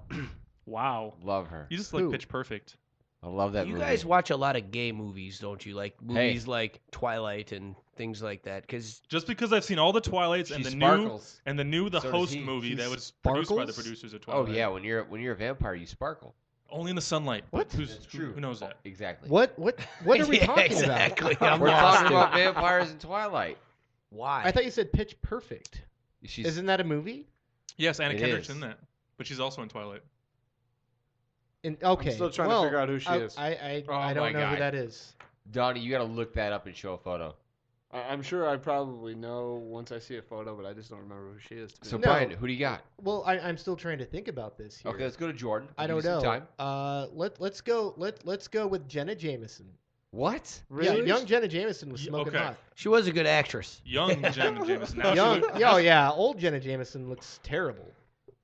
Wow. Love her. You just like Who? Pitch Perfect. I love that You movie. guys watch a lot of gay movies, don't you? Like movies like Twilight and things like that. Because Just because I've seen all the Twilights She and the sparkles. The So does Host he. movie that He was produced by the sparkles? producers of Oh Twilight. yeah, when you're a vampire, you sparkle. Only in the sunlight. What? But That's true. Who knows that? Exactly. What are we Yeah, talking exactly. about? I'm We're lost talking in- about vampires in Twilight. Why? I thought you said Pitch Perfect. She's Isn't that a movie? Yes, Anna It Kendrick's is. in that, but she's also in Twilight. Okay. I'm still trying well, to figure out who she is. I Oh don't my know who God. that is. Donnie. You gotta look that up and show a photo. I'm sure I probably know once I see a photo, but I just don't remember who she is. To be So honest. No. Brian, who do you got? Well, I'm still trying to think about this here. Okay, let's go to Jordan. I Give you don't some know. Time. Let's go with Jenna Jameson. What? Yeah, Really? young Jenna Jameson was Ye- smoking okay. hot. She was a good actress. Young Jenna Jameson. Now Young, she look- oh yeah, old Jenna Jameson looks terrible.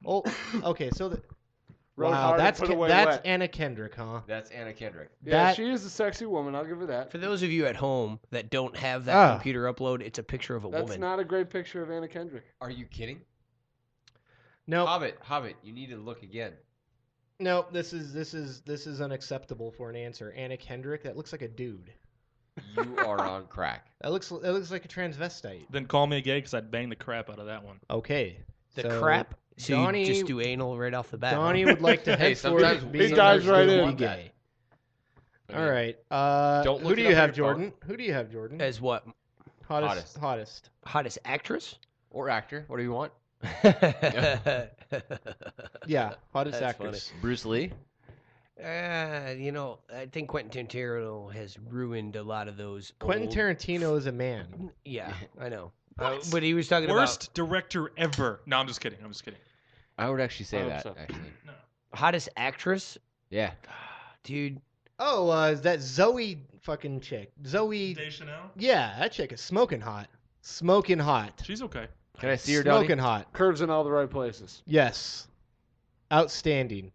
Oh, okay, so Rode wow, hard and that's put away that's wet. Anna Kendrick, huh? That's Anna Kendrick. Yeah, that- she is a sexy woman. I'll give her that. For those of you at home that don't have that Ah. computer upload, it's a picture of a That's woman. not a great picture of Anna Kendrick. Are you kidding? No, Hobbit, you need to look again. no, this is unacceptable for an answer. Anna Kendrick, that looks like a dude. You are on crack. That looks like a transvestite. Then call me a gay because I'd bang the crap out of that one. Okay, The so crap. So Donnie- you just do anal right off the bat. huh? Donnie would like to Hey, henceforth sometimes be he dives right be in. gay. I All mean, right. don't Who look do it you up on have, your phone. Jordan? Who do you have, Jordan? As what? Hottest. Hottest actress? Or actor, what do you want? Yeah, hottest That's actress. Bruce Lee. I think Quentin Tarantino has ruined a lot of those. Quentin old- Tarantino is a man. Yeah, I know. What? But he was talking Worst director ever. No, I'm just kidding. I would actually say I hope that. so. Actually, about hottest actress. yeah. Dude, Oh, is that Zoe fucking chick? Zoe. Deschanel? Yeah, that chick is smoking hot. Smoking hot. She's okay. Can I see her, Donnie? Smoking hot. Curves in all the right places. Yes. Outstanding.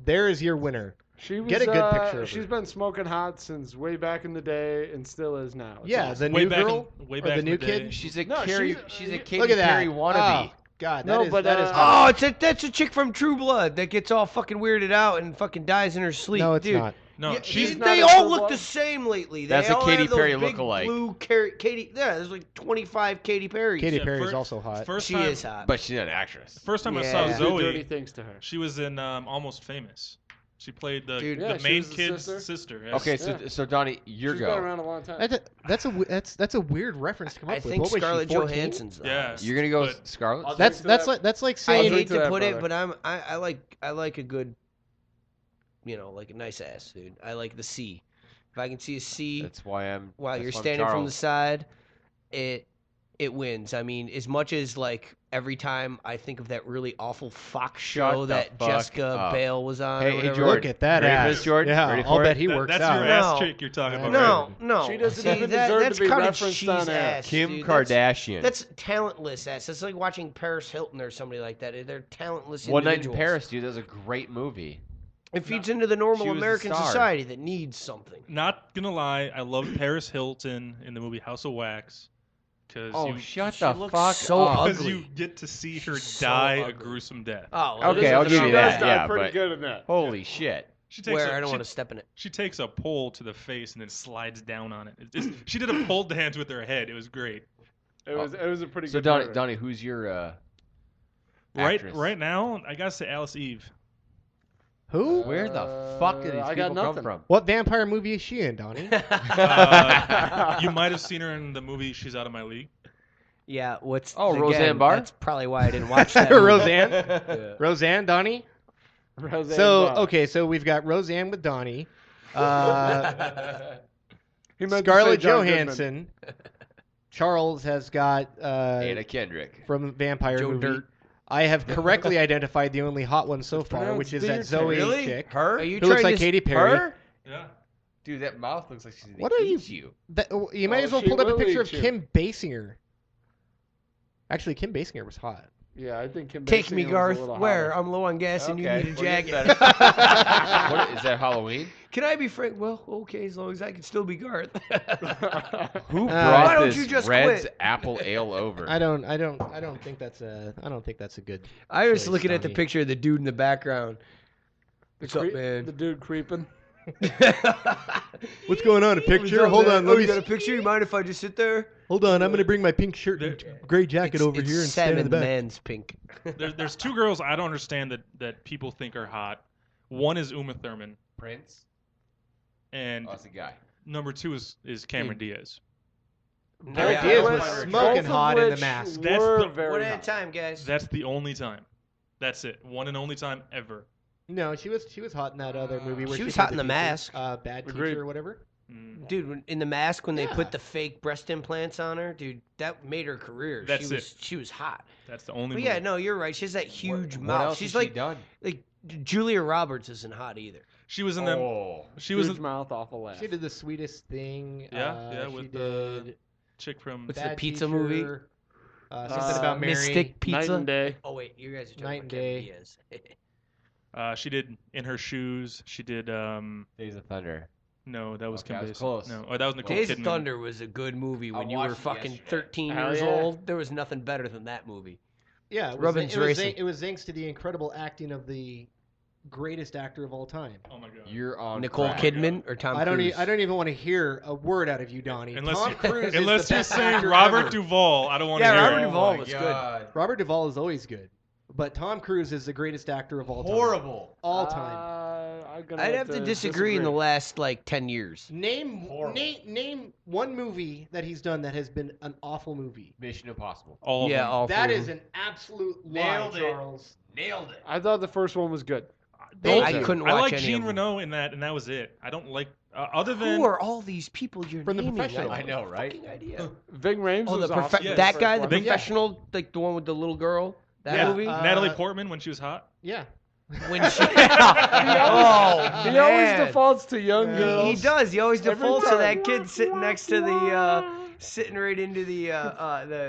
There is your winner. She was, Get a good picture of She's her. been smoking hot since way back in the day and still is now. It's Yeah, awesome. the new girl way or back the in new the kid. day. She's a No, Carrie. she's- She's a Katy Look at that. Perry wannabe. Oh, God, No, that is but, that is uh, hot. oh, that's a chick from True Blood that gets all fucking weirded out and fucking dies in her sleep. No, it's Dude. not. No, Yeah, she's not they a all True look Blood? the same lately. That's they a all Katy have those Perry big lookalike. Blue Katy. Yeah, there's like 25 Katy Perrys. Katy Yeah, Perry's fir- also hot. First She time, is hot. But she's not an actress. First time I Yeah. saw Do dirty Zoe, things to her. she was in Almost Famous. She played the, Dude. the Yeah, she main was the kid's sister. sister. yes. Okay, Yeah. so Donnie, your She's go. been around a long time. That's a weird reference to come up I with. think What was she, Scarlett 14? Johansson's the Yes. hottest. You're gonna go But- with Scarlett. I'll That's drink to like I saying hate to to that, put it, brother. but I like a good, like a nice ass, dude. I like the C. If I can see a C That's why I'm. while that's you're why I'm standing from the Charles. side, it wins. I mean, as much as like every time I think of that really awful Fox Shut show the that fuck Jessica up. Bale was on. Hey, or hey, whatever. Jordan. Look at that Ready for ass. this, Jordan? Yeah, Ready I'll for bet it? he works That's out. your ass No. chick you're talking about. No, right? no. She doesn't See, even deserve to that's be cottage referenced cheese on air. ass, Kim dude. That's- Kardashian. That's talentless ass. That's like watching Paris Hilton or somebody like that. They're talentless One Night in individuals. Paris, dude. That was a great movie. It feeds into the normal She was a American star. society that needs something. Not gonna lie, I love Paris Hilton in the movie House of Wax. Because Oh, you, shut she the looks fuck so up. ugly. because you get to see her She's so die a ugly. gruesome death. Oh, Okay, I'll give you She that. does die Yeah, pretty but good in that. holy shit. She takes where a, I don't she, want to step in it. she takes a pole to the face and then slides down on it. She did a pole dance with her head. It was great. It was a pretty So good movie. Donnie, who's your actress? Right now, I gotta say Alice Eve. Who? Where the fuck do these I got people come nothing. from? What vampire movie is she in, Donnie? You might have seen her in the movie She's Out of My League. Yeah, what's Roseanne Barr? That's probably why I didn't watch that. movie. Roseanne? Yeah. Roseanne, Donnie? Roseanne So, Barr. okay, so we've got Roseanne with Donnie. He meant to say Scarlett John Goodman. Johansson. Charles has got Anna Kendrick. from Vampire Joe movie. Dirt. I have correctly identified the only hot one so far, pronounced which is that Dirt. Zoe Really? chick. Her? Are you Who looks trying like to Katy Perry. Her? Yeah. Dude, that mouth looks like she's gonna What are eat you. You might Oh, as well she pull up a will picture eat of you. Kim Basinger. Actually, Kim Basinger was hot. Yeah, I think Kim Take me, Basinger was a Garth. little Where? hotter. I'm low on gas and you Okay, need a we're getting jacket. What is that, Halloween? Can I be frank? Well, okay, as long as I can still be Garth. Who why brought don't this you just Red's quit? apple ale over? I don't think that's a good. I was choice, looking at the Donnie. picture of the dude in the background. The What's up, creep- man? The dude creeping. What's going on? A picture? Hold on, Oh, let you me. got a picture? You mind if I just sit there? Hold on, I'm gonna bring my pink shirt and gray jacket over It's here and stand in the salmon back. man's pink. There's two girls I don't understand that people think are hot. One is Uma Thurman, Prince? and Oh, that's a guy. number two is Cameron Diaz. Cameron Yeah, Diaz both was of smoking of hot in the which mask. That's were the- very One at a hot. time, guys. That's the only time. That's it. One and only time ever. No, she was hot in that other movie. Where She was played hot in The teacher, Mask. Bad Agreed. teacher or whatever. Dude, in the mask when they Yeah. put the fake breast implants on her, dude, that made her career. That's She was hot. That's the only. But movie. yeah, no, you're right. She has that huge What mouth. else She's has she like done? Julia Roberts isn't hot either. She was in them. Oh. She was Huge a mouth, awful laugh. She did the sweetest thing. Yeah, she with did the chick from. What's the Bad pizza Teacher, movie? Something about Mary. Mystic Pizza. Night and Day. Oh wait, you guys are talking Night about and Cameron Day. Diaz. She did In Her Shoes. She did. Days of Thunder. No, that was Okay, Kim I was Basinger. close. No, oh, that was Nicole Days Kidman. of Thunder was a good movie I when you watched were it fucking yesterday. 13 Hell years yeah. old. There was nothing better than that movie. Yeah, it was, Robbins it was, Racing. it was thanks to the incredible acting of the greatest actor of all time. Oh my god. You're on Nicole crack. Kidman or Tom I don't. Cruise? I don't even want to hear a word out of you, Donnie. Unless Tom you- Cruise Unless is the you're best saying actor Robert ever. Duvall, I don't want to Yeah, hear Robert it. Duvall my was God. Robert Duvall is always good, but Tom Cruise is the greatest actor of all time. Horrible. All time. I'm gonna I'd have to disagree in the last like 10 years. Name Horrible. name one movie that he's done that has been an awful movie. Mission Impossible. All of Yeah, them. all That three. is an absolute lie, Nailed it. Charles. Nailed it. I thought the first one was good. I couldn't watch I like any Jean of them. Reno in that, and that was it. I don't like other than Who are all these people you're From The naming? Professional. I have know, no right? fucking idea. Ving Rhames Oh, was the awesome. Yes. that guy, the First one. professional, like the one with the little girl. That yeah, movie. Natalie Portman when she was hot. Yeah. When she, oh, He always man. defaults to young Yeah. girls. He does. He always Every defaults to time. that kid sitting next to the, sitting right into the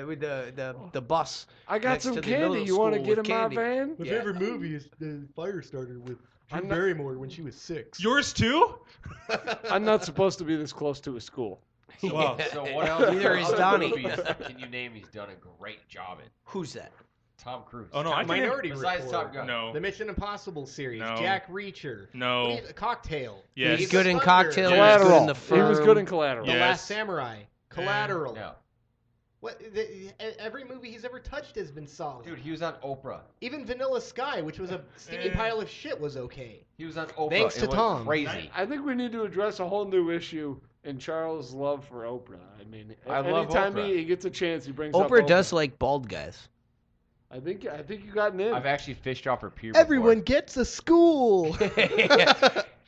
with the bus. I got next some to the candy. middle You want to school get with in my candy. van? My Yeah. favorite movie is the Firestarter with Drew I'm not- Barrymore when she was 6. Yours too? I'm not supposed to be this close to a school. Wow. So what else? Neither is other Donnie. movies can you name he's done a great job in? Who's that? Tom Cruise. Oh no, I can Minority Besides Report. Top Gun. No. The Mission Impossible series. No. Jack Reacher. No. What do you- Cocktail. Yes. He's good in Thunder. Cocktail. Yeah. He's good in Collateral. the He was Firm. good in Collateral. The Yes. Last Samurai. Collateral. No. What? Every movie he's ever touched has been solid. Dude, he was on Oprah. Even Vanilla Sky, which was a steaming pile of shit, was okay. He was on Oprah. Thanks It to went Tom. Crazy. I think we need to address a whole new issue in Charles' love for Oprah. I mean, I love anytime Oprah. he gets a chance, he brings up Oprah does like bald guys. I think you got an in. I've actually fished off her peer Everyone before. gets a school. In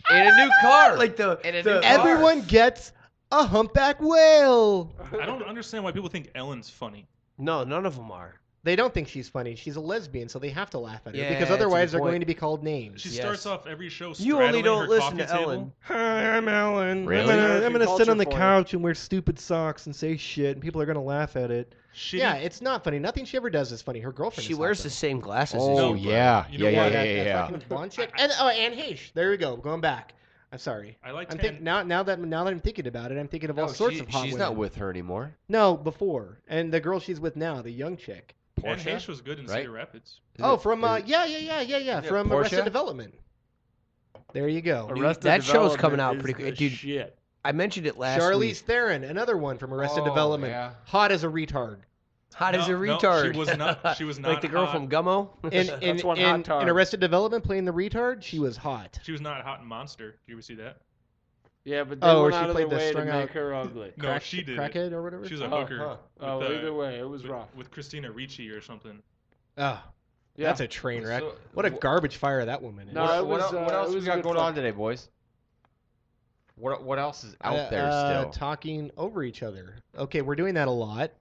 a new car. Like the In a the- new car. Everyone gets a humpback whale. I don't understand why people think Ellen's funny. No, none of them are. They don't think she's funny. She's a lesbian, so they have to laugh at her Yeah, because that's a otherwise good they're point. going to be called names. She Yes. starts off every show You only straddling don't her listen coffee to table. Ellen. Hi, I'm Ellen. Really? I'm gonna sit on the Culture for you. couch and wear stupid socks and say shit, and people are gonna laugh at it. She Yeah, it's not funny. Nothing she ever does is funny. Her girlfriend. She is hot, wears though. the same glasses. Oh, as No, you. yeah. you know Yeah, what? yeah, That yeah. fucking blonde chick. And Anne Heche. There we go. Going back. I'm sorry. I like I'm Tan. think now that I'm thinking about it, I'm thinking of all sorts of hot she's women. not with her anymore. No, before. And the girl she's with now, the young chick. And Portia? Heche was good in Right? Cedar Rapids. Oh, from yeah, from Portia? Arrested Development. There you go. Arrested that show's coming Development out is pretty quick, the dude. Shit. I mentioned it last Charlize week. Theron, another one from Arrested Oh, Development. yeah. Hot as a retard. Hot as a No, retard. she was not. She was not like the girl hot. from Gummo. That's one hot tar. in Arrested Development playing the retard, she was hot. She was not hot in Monster. Did you ever see that? Yeah, but they Oh, went where she out of played their the way to strung make out her ugly. No, she did it. Crackhead or whatever. She was a Oh, hooker. huh. Oh, with, either way, it was with, rough. with Christina Ricci or something. Oh, Yeah. that's a train wreck. So- What a garbage fire that woman is. No, it was, what else it we was a got good going flick. on today, boys? What else is out there still? Talking over each other. Okay, we're doing that a lot.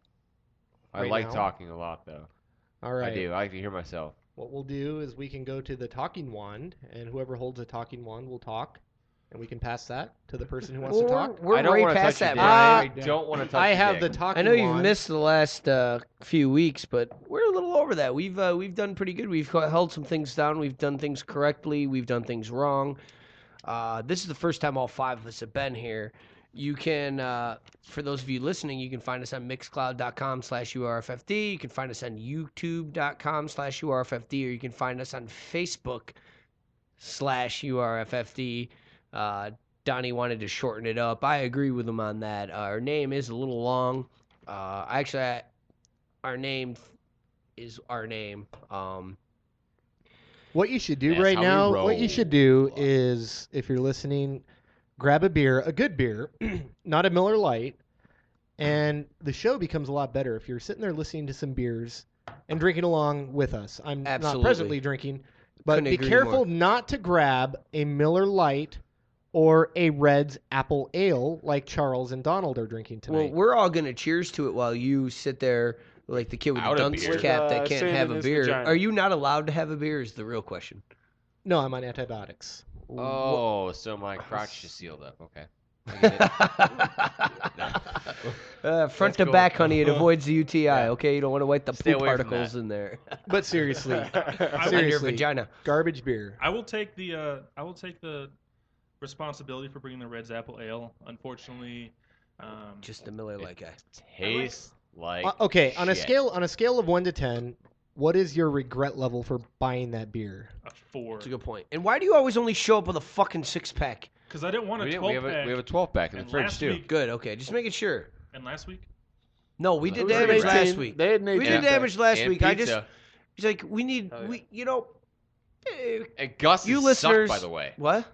I right like now. talking a lot, though. All right. I do. I like to hear myself. What we'll do is we can go to the talking wand, and whoever holds a talking wand will talk, and we can pass that to the person who wants to talk. We're I don't right want to past touch that, your Brian. dick. I don't want to touch I your have the dick. talking I know you've wand. missed the last few weeks, but we're a little over that. We've done pretty good. We've held some things down. We've done things correctly. We've done things wrong. This is the first time all 5 of us have been here. You can, for those of you listening, you can find us on mixcloud.com/URFFD. You can find us on youtube.com/URFFD, or you can find us on Facebook/URFFD. Donnie wanted to shorten it up. I agree with him on that. Our name is a little long. Actually, our name is our name. What you should do That's right how we now, roll. what you should do is, if you're listening, grab a beer, a good beer, not a Miller Lite, and the show becomes a lot better if you're sitting there listening to some beers and drinking along with us. I'm Absolutely. not presently drinking, but Couldn't be agree careful more. not to grab a Miller Lite or a Red's Apple Ale like Charles and Donald are drinking Well, tonight. we're all gonna cheers to it while you sit there like the kid with the Out of dunce beer. cap With, that can't sand have in a his beer. vagina. Are you not allowed to have a beer? Is the real question. No, I'm on antibiotics. Oh, so my crotch is sealed up. Okay. I get it. Front Let's to go. back, honey. It avoids the UTI. Yeah. Okay, you don't want to wipe the Stay poop away from particles that. in there But seriously, I on your seriously, vagina. garbage beer. I will take the responsibility for bringing the Red's Apple Ale. Unfortunately, Just a Miller Lite guy. Tastes like Okay, on a shit. scale of 1 to 10, what is your regret level for buying that beer? a 4. That's a good point. And why do you always only show up with a fucking 6-pack? Because I didn't want a We 12 have pack. a 12 pack in the And fridge last too. week- Good. Okay, just making sure. And last week, No, we It did was an damage 18. last week. They had an We 18 did pack. damage last And week. I just, pizza. it's like we need, Oh, yeah. we, you know, And Gus's you listeners. sucked, by the way. What?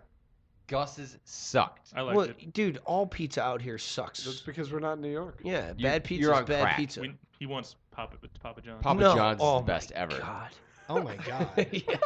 Gus's sucked. I liked Well, it. dude, all pizza out here That's sucks. because we're not in New York. Yeah, You- bad pizza you're is on bad crack. pizza. He wants Papa John's. Papa No. John's Oh is the best my ever. God. Oh my god. Yeah.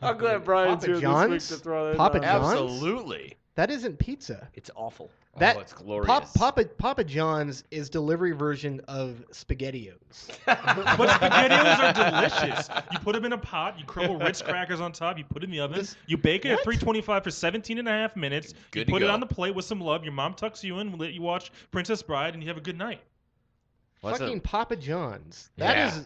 I'm glad Brian's Papa here John's? this week to throw that Papa on. John's? Absolutely. That isn't pizza. It's awful. That- oh, it's glorious. Papa John's is delivery version of SpaghettiOs. But SpaghettiOs are delicious. You put them in a pot, you crumble Ritz crackers on top, you put it in the oven, This- you bake it what? at 325 for 17 and a half minutes, Good you to put it go. on the plate with some love, your mom tucks you in, let you watch Princess Bride, and you have a good night. What's Fucking a, Papa John's. That Yeah. is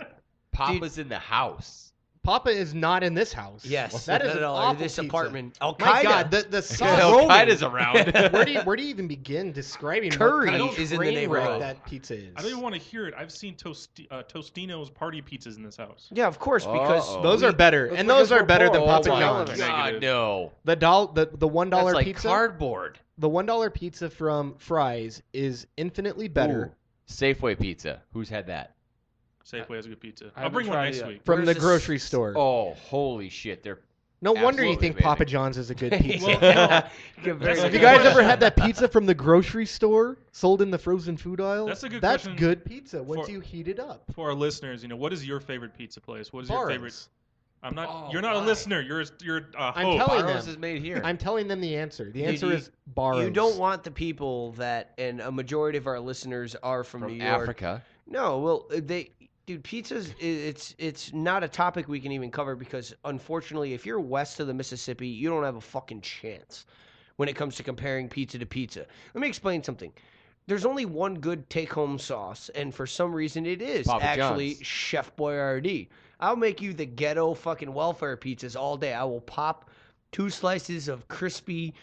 Papa's in the house. Papa is not in this house. Yes. That is no, an no, awful this pizza. apartment. Al My Qaeda. God, the sauce. Al-Qaeda's around. Where do you even begin describing Curry what kind of is in the train wreck neighborhood. that pizza is? I don't even want to hear it. I've seen Tostino's party pizzas in this house. Yeah, of course, because Uh-oh. Those are better, That's and those because are we're better than poor. Papa Oh my John's. God. God, no. The $1 That's like pizza. cardboard. The $1 pizza from Fry's is infinitely better. Ooh, Safeway pizza. Who's had that? Safeway has a good pizza. I I'll haven't bring one tried it next yet. week. From Where's the this- grocery store. Oh, holy shit. They're No wonder you absolutely think Papa amazing. John's is a good pizza. Well, You're very That's Have a you good guys question. ever had that pizza from the grocery store sold in the frozen food aisle? That's a good That's question good pizza once for- you heat it up. For our listeners, what is your favorite pizza place? What is your Barnes. favorite? I'm not. Oh, you're not why? a listener. You're a I'm host. telling Barrows them. is made here. I'm telling them the answer. The Dude, answer you- is Barrows. You don't want the people that, and a majority of our listeners are from from New York. Africa. No, well, dude, pizzas. It's not a topic we can even cover because unfortunately, if you're west of the Mississippi, you don't have a fucking chance when it comes to comparing pizza to pizza. Let me explain something. There's only one good take-home sauce, and for some reason, it is Papa actually John's. Chef Boyardee. I'll make you the ghetto fucking welfare pizzas all day. I will pop 2 slices of crispy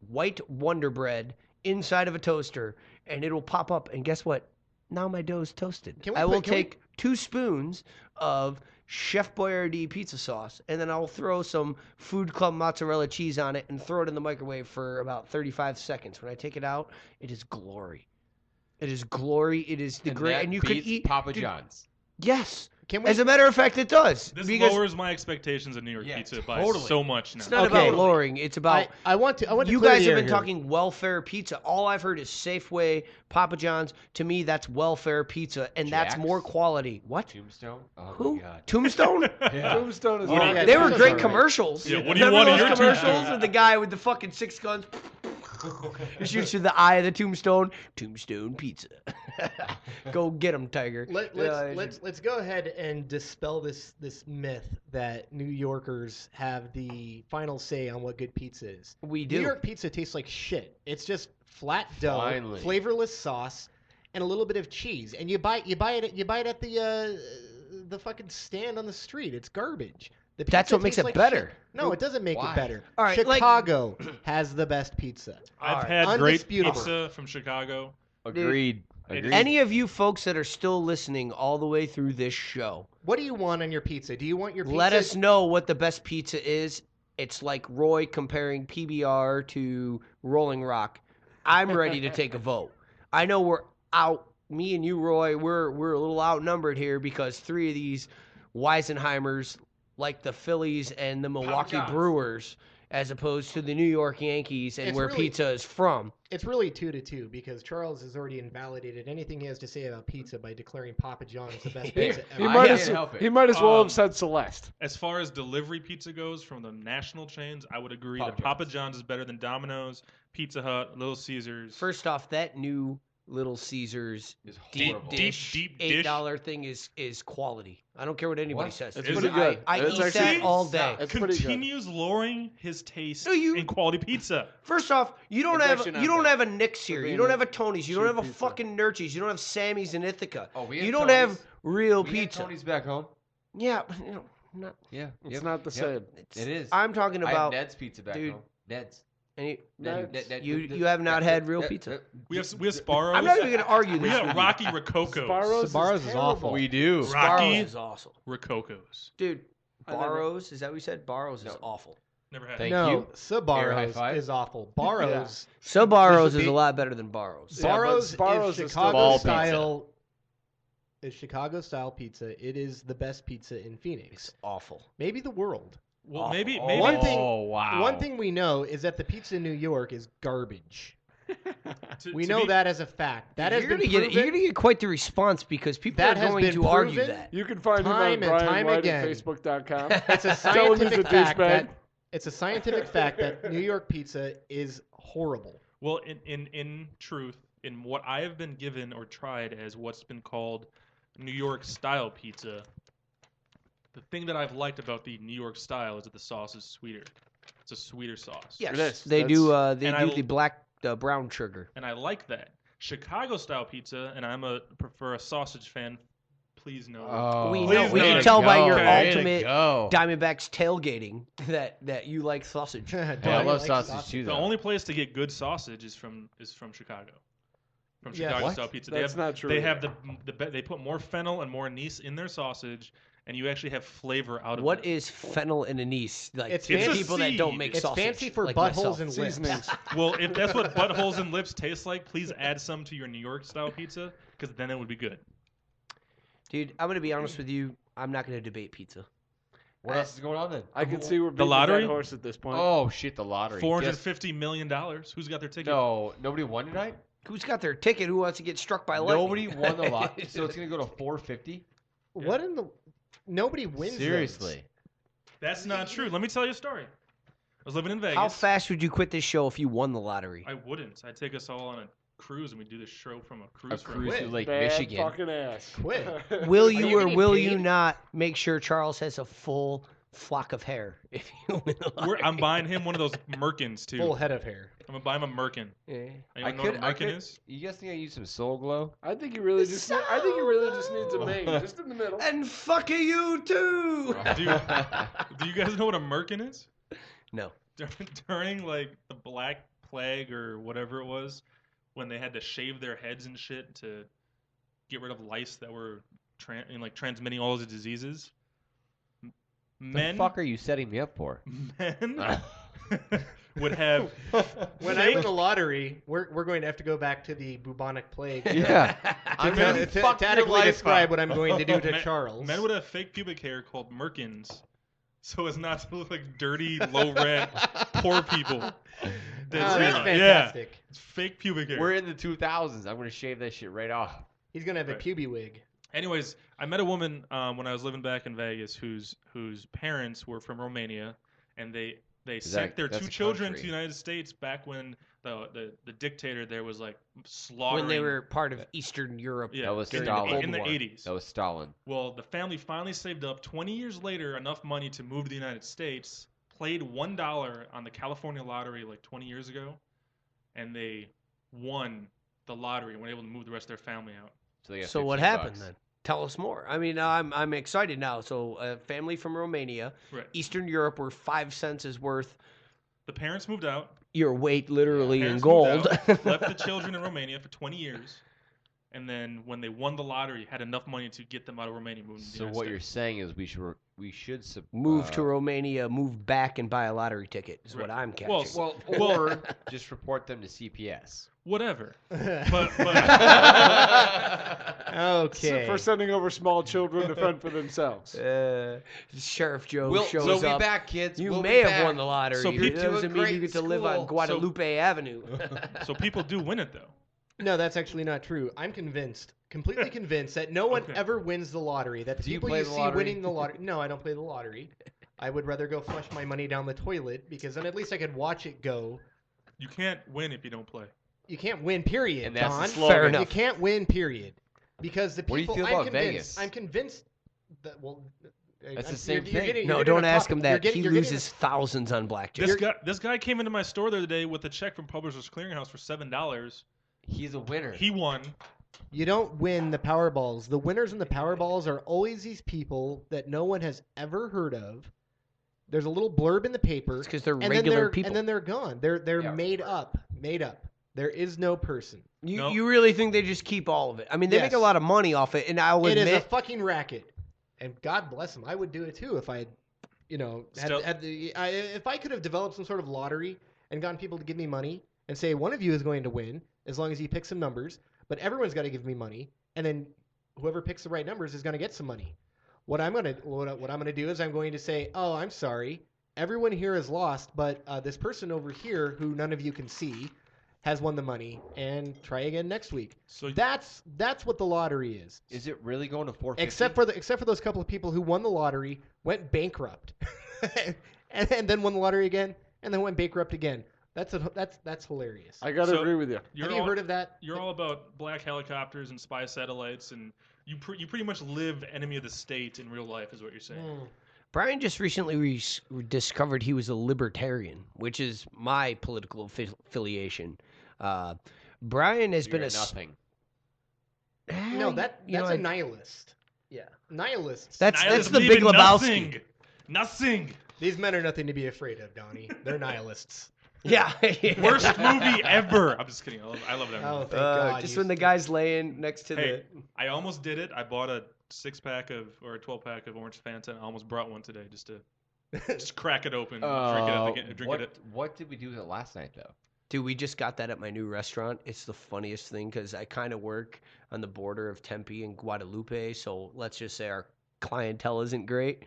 white Wonder Bread inside of a toaster, and it'll pop up. And guess what? Now my dough's toasted. Can we I will put- can we- take 2 spoons of Chef Boyardee pizza sauce, and then I'll throw some Food Club mozzarella cheese on it and throw it in the microwave for about 35 seconds. When I take it out, it is glory. It is glory. It is the And great. that And you could beats eat Papa dude, John's. Yes. Can we? As a matter of fact, it does. This because lowers my expectations of New York Yeah, pizza by totally. so much now. it's not Okay. about lowering. It's about I want to. you clear guys the have air been here. talking welfare pizza. All I've heard is Safeway, Papa John's. To me, that's welfare pizza, and that's Jack's? more quality. What? Tombstone? Oh Who? my god. Tombstone? Yeah. Tombstone is What do you- all- They were Tombstone's great alright. commercials. Yeah, what do you Remember want in those your commercials Tombstone? with the guy with the fucking 6 guns? He shoots through the eye of the tombstone. Tombstone pizza. Go get him, Tiger. Let's go ahead and dispel this myth that New Yorkers have the final say on what good pizza is. We New do. York pizza tastes like shit. It's just flat dough, Finally. flavorless sauce, and a little bit of cheese. And you buy it at the fucking stand on the street. It's garbage. The That's pizza what makes tastes it like better. shit. No, it doesn't make Why? it better. All right, like- Chicago has the best pizza. I've Alright. had great Undisputable. pizza from Chicago. Agreed. Dude, Agreed. Any of you folks that are still listening all the way through this show, What do you want on your pizza? Do you want your pizza? let us know what the best pizza is. It's like Roy comparing PBR to Rolling Rock. I'm ready to take a vote. I know we're out. Me and you, Roy, we're a little outnumbered here because 3 of these Weisenheimers like the Phillies and the Milwaukee John's. Brewers as opposed to the New York Yankees and It's where really- pizza is from. It's really 2-2 because Charles has already invalidated anything he has to say about pizza by declaring Papa John's the best He- pizza He ever. might, can't as, help it. he might as well Um, have said Celeste. As far as delivery pizza goes from the national chains, I would agree Papa that Papa John's is better than Domino's, Pizza Hut, Little Caesars. First off, that new Little Caesars Is deep horrible. dish Deep dish. $8 thing is quality. I don't care what anybody What? says. It's Is pretty it? good. I It's eat actually- that all day. It's pretty good. continues lowering his taste No, you- in quality pizza. First off, you don't It's have actually not you don't bad. have a Nick's here. being You don't a have a Tony's. You don't cheap have a pizza. fucking Nurchie's. You don't have Sammy's in Ithaca. Oh, we you have don't Tony's. have real We had pizza. Tony's back home. Yeah, but, you know, not. Yeah. It's yep, not the yep. same. It's, It is. I'm talking I have about Ned's pizza back dude. home. Ned's. any, Ned's. You have not had real pizza. We have Sparrows. I'm not even gonna argue We this. got with you. Rocky Rococos. Sbarro's is awful. We do. Rocky Sbarro's is awesome, Rococos. dude. I never- Barrows, is that what you said? Barrows is No. awful. Never had. Thank it. No, you. Air high Sabaros five. is awful. Barrows, Barrows This would is be- a lot better than Barrows. Yeah, but Barrows Sbarro's is is Chicago ball pizza. style. Is Chicago style pizza? It is the best pizza in Phoenix, It's awful. maybe the world. Well, Awful. maybe One thing- Oh wow. One thing we know is that the pizza in New York is garbage. We to know be- that as a fact. That has you're been gonna get proven. you're gonna get quite the response because people That are has going been to argue proven. that. You can find Time him and on Bryan time White again. at Facebook.com. It's a Tell him he's scientific a fact douchebag. that New York pizza is horrible. Well, in truth, in what I have been given or tried as what's been called New York style pizza, the thing that I've liked about the New York style is that the sauce is sweeter. It's a sweeter sauce. Yes, It is. they do. They And do I- the black brown sugar. And I like that. Chicago style pizza, and prefer a sausage fan. Please no. Oh, We know- way we to can tell by go, your way to ultimate go. Diamondbacks tailgating that you like sausage. Hey, I love sausage too. The Though. only place to get good sausage is from Chicago. From Yeah. Chicago What? style pizza. That's not true. They have they put more fennel and more anise in their sausage, and you actually have flavor out of What it. is fennel and anise? Like It's It's a people that don't seed. make It's sausage. fancy for like buttholes myself. and lips. Seasonings. Well, if that's what buttholes and lips taste like, please add some to your New York style pizza, because then it would be good. Dude, I'm gonna be honest with you. I'm not gonna debate pizza. What else is going on then? I can see we're beating lottery? the dead horse at this point. Oh shit, the lottery. $450 million. Who's got their ticket? No, nobody won tonight. Who's got their ticket? Who wants to get struck by lightning? Nobody won the lottery, so it's gonna go to 450. What in the? Nobody wins. those. Seriously. That's not true. Let me tell you a story. I was living in Vegas. How fast would you quit this show if you won the lottery? I wouldn't. I'd take us all on a cruise, and we'd do this show from a A cruise. for cruise week. to Lake Bad Michigan. fucking ass. Quit. Will Are you you or getting will you paid? not make sure Charles has a full flock of hair if you win the lottery? I'm buying him one of those Merkins too. Full head of hair. I'm gonna buy him a Merkin. Yeah. Anyone know what a Merkin is? You guys think I use some Soul Glow? I think you really just. I think you really just needs a main, just in the middle. And fuck you too. Do you guys know what a Merkin is? No. During like the Black Plague or whatever it was, when they had to shave their heads and shit to get rid of lice that were transmitting all the diseases. The fuck are you setting me up for? Men would have When I win the lottery, we're going to have to go back to the bubonic plague. Yeah. I'm gonna To fuck your adequately life describe up. what I'm going to do to men, Charles. men would have fake pubic hair called merkins, so as not to look like dirty, low rent, poor people. That's Yeah. fantastic. It's fake pubic hair. We're in the 2000s. I'm gonna shave that shit right off. He's going to have a Right. puby wig. Anyways, I met a woman when I was living back in Vegas whose parents were from Romania, and they sent their that's two a children to country. the United States back when the dictator there was like slaughtering. When they were part of Eastern Europe. yeah, That was in Stalin. in the War. 80s. That was Stalin. Well, the family finally saved up 20 years later enough money to move to the United States, played $1 on the California lottery like 20 years ago, and they won the lottery and were able to move the rest of their family out. So, they got So what 15 happened bucks. then? Tell us more. I mean, I'm excited now. So a family from Romania, Right. Eastern Europe, where 5 cents is worth The parents moved out. your weight literally in Parents gold. moved out, left the children in Romania for 20 years, and then when they won the lottery, had enough money to get them out of Romania, moving to the So United what you're States. saying is we should Move to Romania, move back and buy a lottery ticket is what Right. I'm catching. Well, or just report them to CPS. Whatever. Okay. For sending over small children to fend for themselves. Sheriff Joe We'll shows be up. back, kids. You We'll may be have back. won the lottery. So It people do doesn't a mean great you get to live on school. Guadalupe Avenue. So people do win it though. No, that's actually not true. I'm completely convinced that no one Okay. ever wins the lottery. That the Do you people play you the see lottery? winning the lottery. No, I don't play the lottery. I would rather go flush my money down the toilet because then at least I could watch it go. You can't win if you don't play. You can't win, period. And that's the Don. slogan. Fair enough. You can't win, period. Because the people. What do you feel I'm about convinced, Vegas? I'm convinced that That's the same thing. No, don't ask him that. He loses thousands on blackjack. This guy came into my store the other day with a check from Publishers Clearinghouse for $7. He's a winner. He won. You don't win the Powerballs. The winners in the Powerballs are always these people that no one has ever heard of. There's a little blurb in the paper. It's because they're and then regular they're, people. And then they're gone. They're Yeah, made up. There is no person. No. You really think they just keep all of it? I mean, they make a Yes. lot of money off it, and I'll It is a admit, fucking racket. And God bless them. I would do it too if I had, Still- if I could have developed some sort of lottery and gotten people to give me money and say one of you is going to win as long as you pick some numbers, but everyone's got to give me money, and then whoever picks the right numbers is going to get some money. What I'm gonna do is I'm going to say, oh, I'm sorry, everyone here is lost, but this person over here who none of you can see has won the money, and try again next week. So That's what the lottery is. Is it really going to 450? Except for those couple of people who won the lottery, went bankrupt, and then won the lottery again, and then went bankrupt again. That's hilarious. I got to So- agree with you. Have you heard of that? You're all about black helicopters and spy satellites, and you pretty much live enemy of the state in real life, is what you're saying. Brian just recently discovered he was a libertarian, which is my political affiliation. Brian has So been you're a nothing. No, that's know, a nihilist. Yeah. Nihilists. That's Nihilists the believe Big in Lebowski. Nothing. These men are nothing to be afraid of, Donnie. They're nihilists. Yeah. Worst movie ever. I'm just kidding. I love that Oh, movie. thank God. just you- when the guy's laying next to Hey, I almost did it. I bought a 6-pack or a 12-pack of orange Fanta, and I almost brought one today just to just crack it open, drink it. What did we do with it last night, though? Dude, we just got that at my new restaurant. It's the funniest thing because I kind of work on the border of Tempe and Guadalupe, so let's just say our clientele isn't great.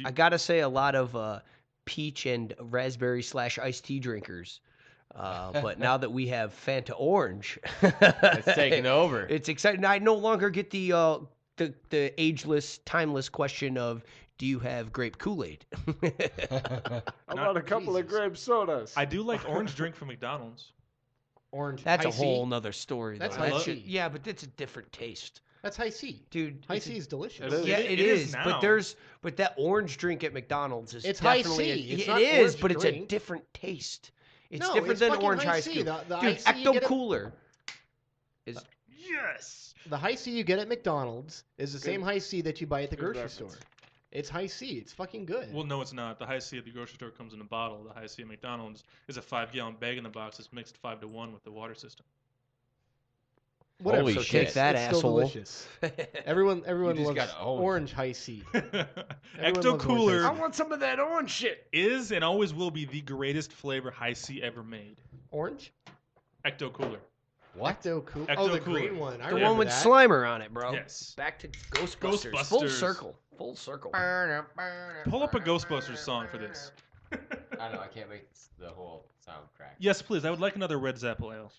I gotta say, a lot of peach and raspberry / iced tea drinkers. But now that we have Fanta Orange, It's taking over. it's exciting. I no longer get the ageless, timeless question of, do you have grape Kool-Aid? How about a couple of Jesus. grape sodas? I do like orange drink from McDonald's. Orange. That's high a C? whole nother story. That's though. high That C. shit- yeah, but it's a different taste, That's high C. dude. High it's a- C is delicious. It is. Yeah, It it is is. now. But that orange drink at McDonald's is It's high definitely C. A, It's it not is, orange but it's a drink. different taste. It's No, different it's than fucking orange high high C. school. The high Dude, C you Ecto get at- Cooler is Yes. The high C you get at McDonald's is the same high C that you buy at the Good grocery reference. store. It's high C. It's fucking good. Well, no, it's not. The high C at the grocery store comes in a bottle. The high C at McDonald's is a 5-gallon bag in the box. It's mixed 5 to 1 with the water system. Whatever. Holy So shit. take that, It's asshole. still delicious. Everyone just loves got owned. orange high C. Ecto loves orange Cooler ice. want some of that orange shit. is and always will be the greatest flavor high C ever made. Orange? Ecto Cooler. What? Ecto Cooler. Ecto Oh, the Cooler. green one. I The remember one with that. Slimer on it, bro. Yes. Back to Ghostbusters. Full circle. Full circle. Pull up a Ghostbusters song for this. I don't know. I can't make the whole sound crack. Yes, please. I would like another Red Zapple Ale.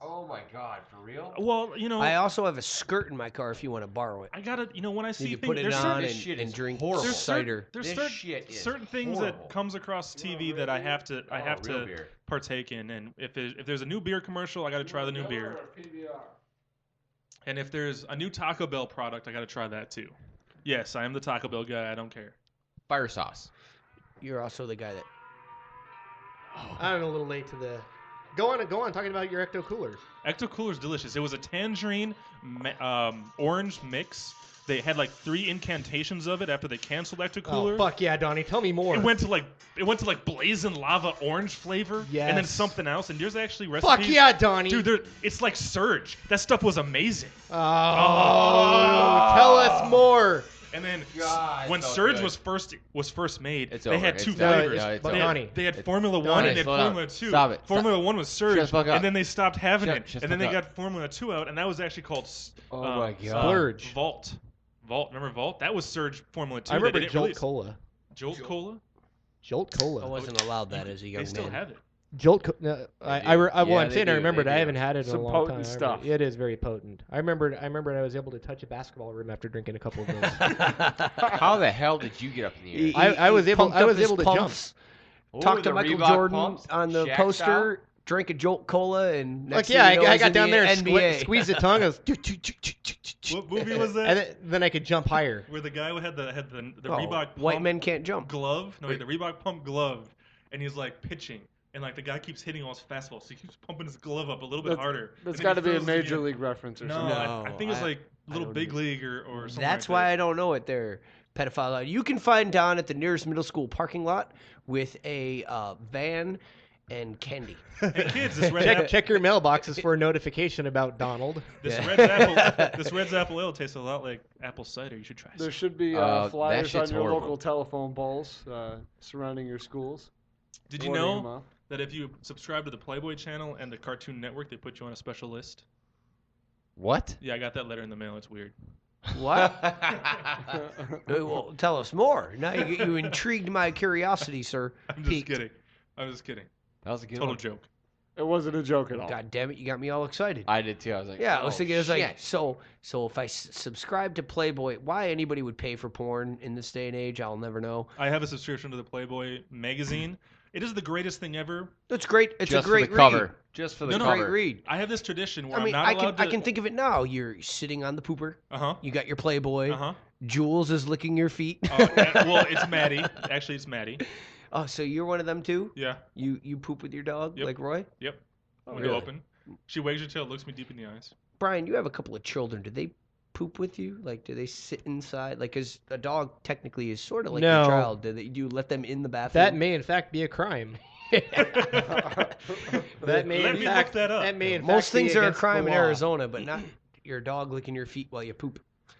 Oh my god, for real? Well, you know, I also have a skirt in my car if you want to borrow it. I gotta, you know, when I see You can things, put it there's on certain, This shit and is drink horrible. there's cider. there's This certain, shit is certain things horrible. that comes across TV that I have to real beer. partake in, and if there's a new beer commercial, I gotta try the new beer, and if there's a new Taco Bell product, I gotta try that too. Yes, I am the Taco Bell guy. I don't care. Fire sauce. You're also the guy that. I'm a little late to the. Go on, talking about your Ecto Cooler. Ecto Cooler's delicious. It was a tangerine orange mix. They had like 3 incantations of it after they canceled Ecto Cooler. Oh, fuck yeah, Donnie. Tell me more. It went to like blazing lava orange flavor, and then Yes. something else. And there's actually recipes. Fuck yeah, Donnie. Dude, it's like Surge. That stuff was amazing. Oh, tell us more. And then God, when so Surge good. was first made, It's they over. had It's 2 done. flavors. No, it's But they, over. Donnie. they had Formula 1 Donnie, and they had slow down. Formula 2. Stop it. Formula 1 was Surge, Shut the fuck up. and then they stopped having Shut- it. shut And the then they fuck got Formula 2 out, and that was actually called Oh my God. Splurge. Vault. Remember Vault? That was Surge Formula 2. I remember they didn't Jolt release. Cola. Jolt Cola? Jolt I Cola. wasn't allowed that as a young They still man. have it. Jolt. No, They do. well, Yeah, I'm they saying I do. remembered. They I do. haven't had it in Some a long potent time. stuff. It is very potent. I remembered. I was able to touch a basketball rim after drinking a couple of those. How the hell did you get up in the air? I was able. pumped I up was his able to jump. pumps, Ooh, Talk to the Michael Reebok Jordan pumps, on the Shaq poster, style? drink a Jolt Cola, and next Like thing yeah, you know, I he's got in down the there and NBA. squeezed the tongue. I was, What movie was that? and then I could jump higher. Where the guy had the Oh, Reebok white pump men can't jump. glove. No, the Reebok pump glove, and he's like pitching, and like the guy keeps hitting all his fastballs, so he keeps pumping his glove up a little bit harder. That's and got then to he be a throws it major again. league reference or No, something. I think it's like Little don't Big even- League or something. That's like why that. I don't know it. They're pedophile. You can find Don at the nearest middle school parking lot with a van and candy. Hey kids, this red Check your mailboxes for a notification about Donald. this Yeah. red Zapple Ale tastes a lot like apple cider. You should try There some. should be that flyers on shit's your horrible. local telephone poles surrounding your schools. Did you Warding them know off. that if you subscribe to the Playboy channel and the Cartoon Network, they put you on a special list? What? Yeah, I got that letter in the mail. It's weird. What? Well, tell us more. Now you intrigued my curiosity, sir. I'm just Piqued. kidding. I'm just kidding. That was a good Total one. joke. It wasn't a joke at all. God damn it, you got me all excited. I did too. I was like, Yeah, I was oh, thinking, I was like, shit. so if I subscribe to Playboy, why anybody would pay for porn in this day and age, I'll never know. I have a subscription to the Playboy magazine. It is the greatest thing ever. It's great. It's just a great for the cover. read. Just for the No, no, cover. Great read. I have this tradition where I mean, I'm not allowed I to. can think of it now. You're sitting on the pooper. Uh You got your Playboy. huh. Jules is licking your feet. Well, it's Maddie. Actually, it's Maddie. Oh, so you're one of them too? Yeah. You poop with your dog Yep. like Roy? Yep. Oh, Window really? open. She wags her tail, looks me deep in the eyes. Brian, you have a couple of children. Do they poop with you? Like, do they sit inside? Like, 'cause a dog technically is sort of like No. your child. Do you let them in the bathroom? That may in fact be a crime. That may Let in me fact, look that up. That may in Most fact be things are a against the crime in law. Arizona, but not your dog licking your feet while you poop.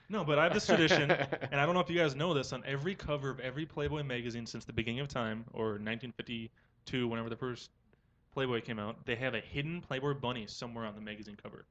No, but I have this tradition, and I don't know if you guys know this. On every cover of every Playboy magazine since the beginning of time, or 1952, whenever the first Playboy came out, they have a hidden Playboy bunny somewhere on the magazine cover.